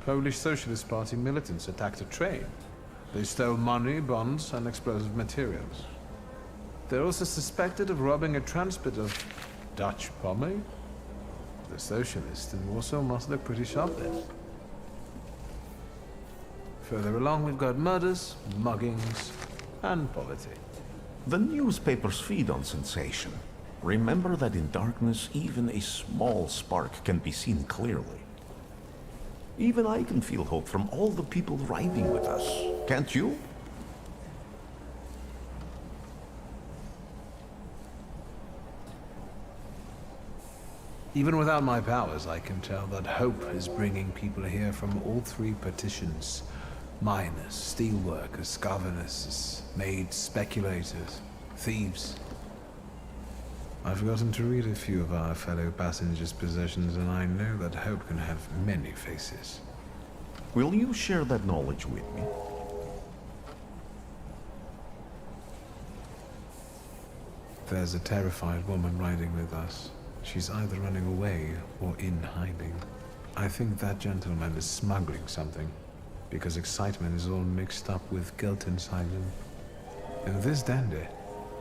Polish Socialist Party militants attacked a train. They stole money, bonds, and explosive materials. They're also suspected of robbing a transport of Dutch pomade. The socialists in Warsaw must look pretty sharp then. Further along, we've got murders, muggings, and poverty. The newspapers feed on sensation. Remember that in darkness, even a small spark can be seen clearly. Even I can feel hope from all the people riding with us. Can't you? Even without my powers, I can tell that hope is bringing people here from all three partitions. Miners, steelworkers, governesses, maids, speculators, thieves. I've gotten to read a few of our fellow passengers' possessions, and I know that hope can have many faces. Will you share that knowledge with me? There's a terrified woman riding with us. She's either running away or in hiding. I think that gentleman is smuggling something, because excitement is all mixed up with guilt inside him. And this dandy,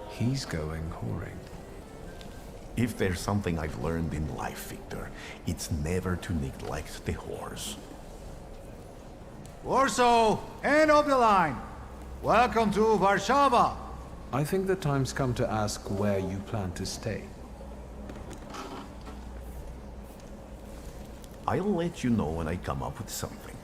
he's going whoring. If there's something I've learned in life, Victor, it's never to neglect the horse. Warsaw, end of the line. Welcome to Warszawa. I think the time's come to ask where you plan to stay. I'll let you know when I come up with something.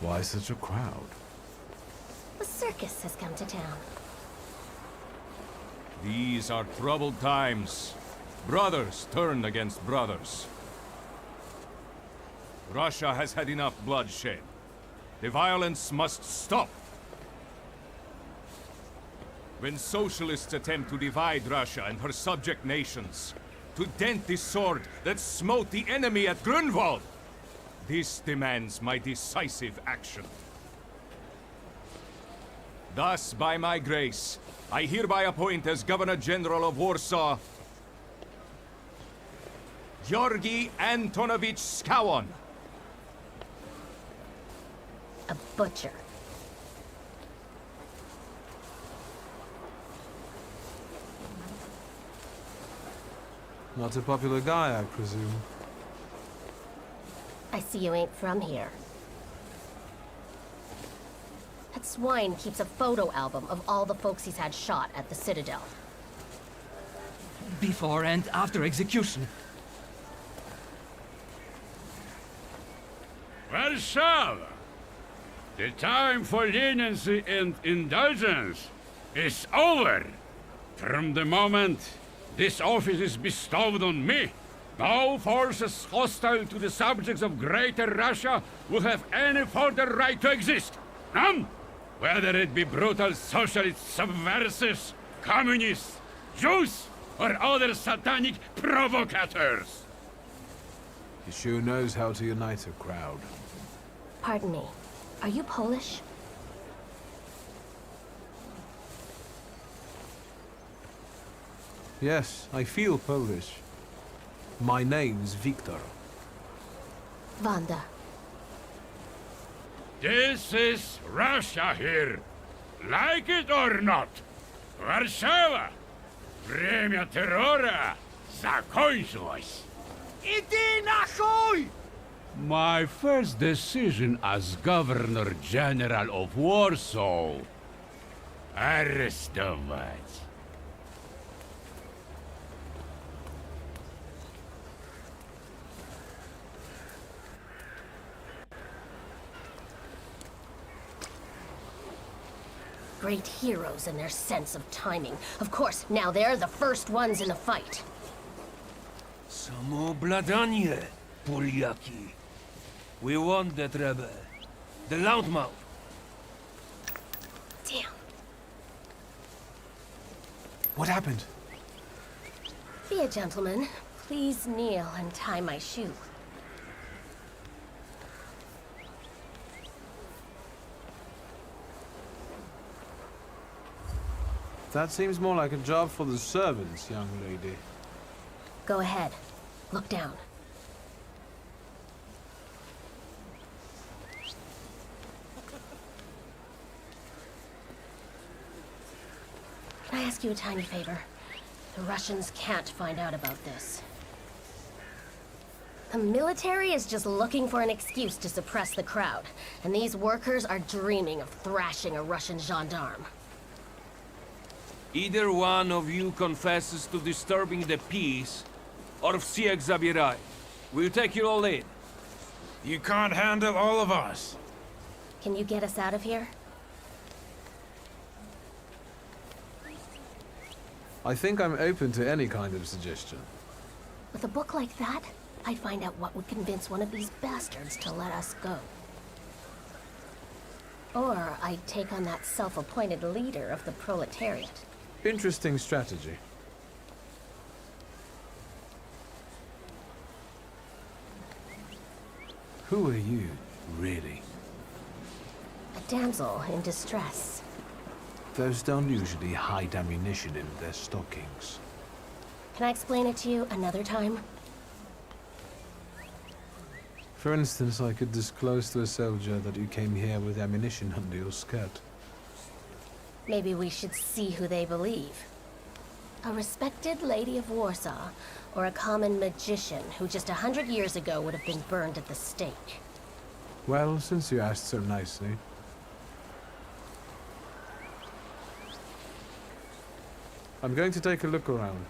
Why such a crowd? A circus has come to town. These are troubled times. Brothers turn against brothers. Russia has had enough bloodshed. The violence must stop. When socialists attempt to divide Russia and her subject nations, to dent the sword that smote the enemy at Grunwald, this demands my decisive action. Thus, by my grace, I hereby appoint as Governor General of Warsaw, Georgi Antonovich Skowon. A butcher. Not a popular guy, I presume. I see you ain't from here. That swine keeps a photo album of all the folks he's had shot at the Citadel. Before and after execution. Warsaw! The time for leniency and indulgence is over. From the moment this office is bestowed on me, no forces hostile to the subjects of Greater Russia will have any further right to exist. None! Whether it be brutal socialist subversives, communists, Jews, or other satanic provocators. He sure knows how to unite a crowd. Pardon me, are you Polish? Yes, I feel Polish. My name's Victor. Wanda. This is Russia here. Like it or not. Warszawa! Время террора закончилось. Иди нахуй! My first decision as Governor General of Warsaw. Arrestować. Great heroes in their sense of timing. Of course, now they're the first ones in the fight. Samoobladanie, Poliaki. We won that rebel. The loudmouth. Damn. What happened? Be a gentleman. Please kneel and tie my shoe. That seems more like a job for the servants, young lady. Go ahead. Look down. Can I ask you a tiny favor? The Russians can't find out about this. The military is just looking for an excuse to suppress the crowd, and these workers are dreaming of thrashing a Russian gendarme. Either one of you confesses to disturbing the peace, or всех забирай. We'll take you all in. You can't handle all of us. Can you get us out of here? I think I'm open to any kind of suggestion. With a book like that, I'd find out what would convince one of these bastards to let us go. Or I'd take on that self-appointed leader of the proletariat. Interesting strategy. Who are you, really? A damsel in distress. Those don't usually hide ammunition in their stockings. Can I explain it to you another time? For instance, I could disclose to a soldier that you came here with ammunition under your skirt. Maybe we should see who they believe. A respected lady of Warsaw, or a common magician who just 100 years ago would have been burned at the stake. Well, since you asked so nicely. I'm going to take a look around.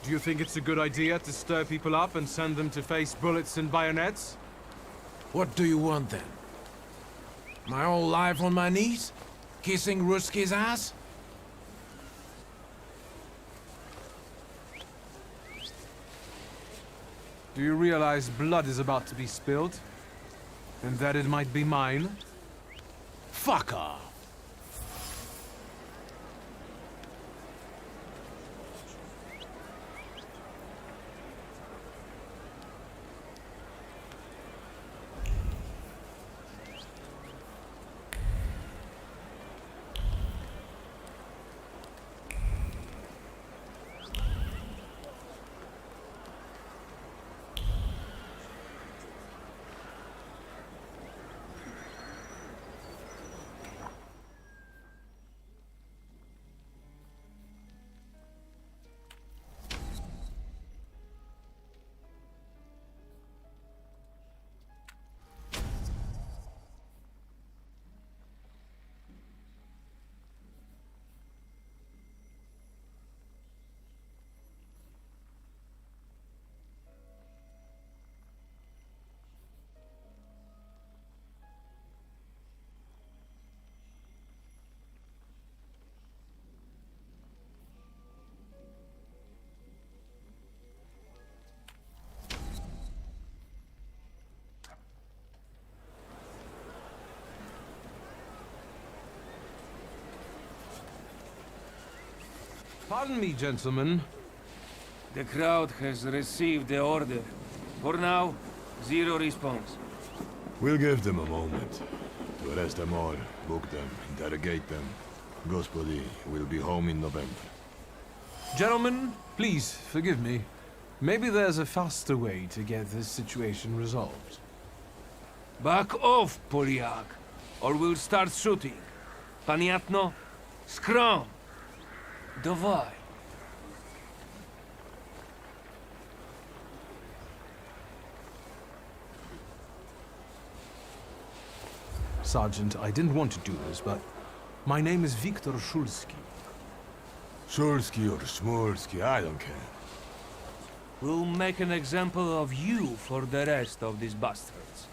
Do you think it's a good idea to stir people up and send them to face bullets and bayonets? What do you want then? My whole life on my knees? Kissing Ruski's ass? Do you realize blood is about to be spilled? And that it might be mine? Fuck off! Pardon me, gentlemen. The crowd has received the order. For now, zero response. We'll give them a moment. To arrest them all, book them, interrogate them. Gospodi will be home in November. Gentlemen, please, forgive me. Maybe there's a faster way to get this situation resolved. Back off, Polyak, or we'll start shooting. Paniatno? Scrum! Dawaj. Sergeant, I didn't want to do this, but my name is Viktor Shulski. Shulski or Smolski, I don't care. We'll make an example of you for the rest of these bastards.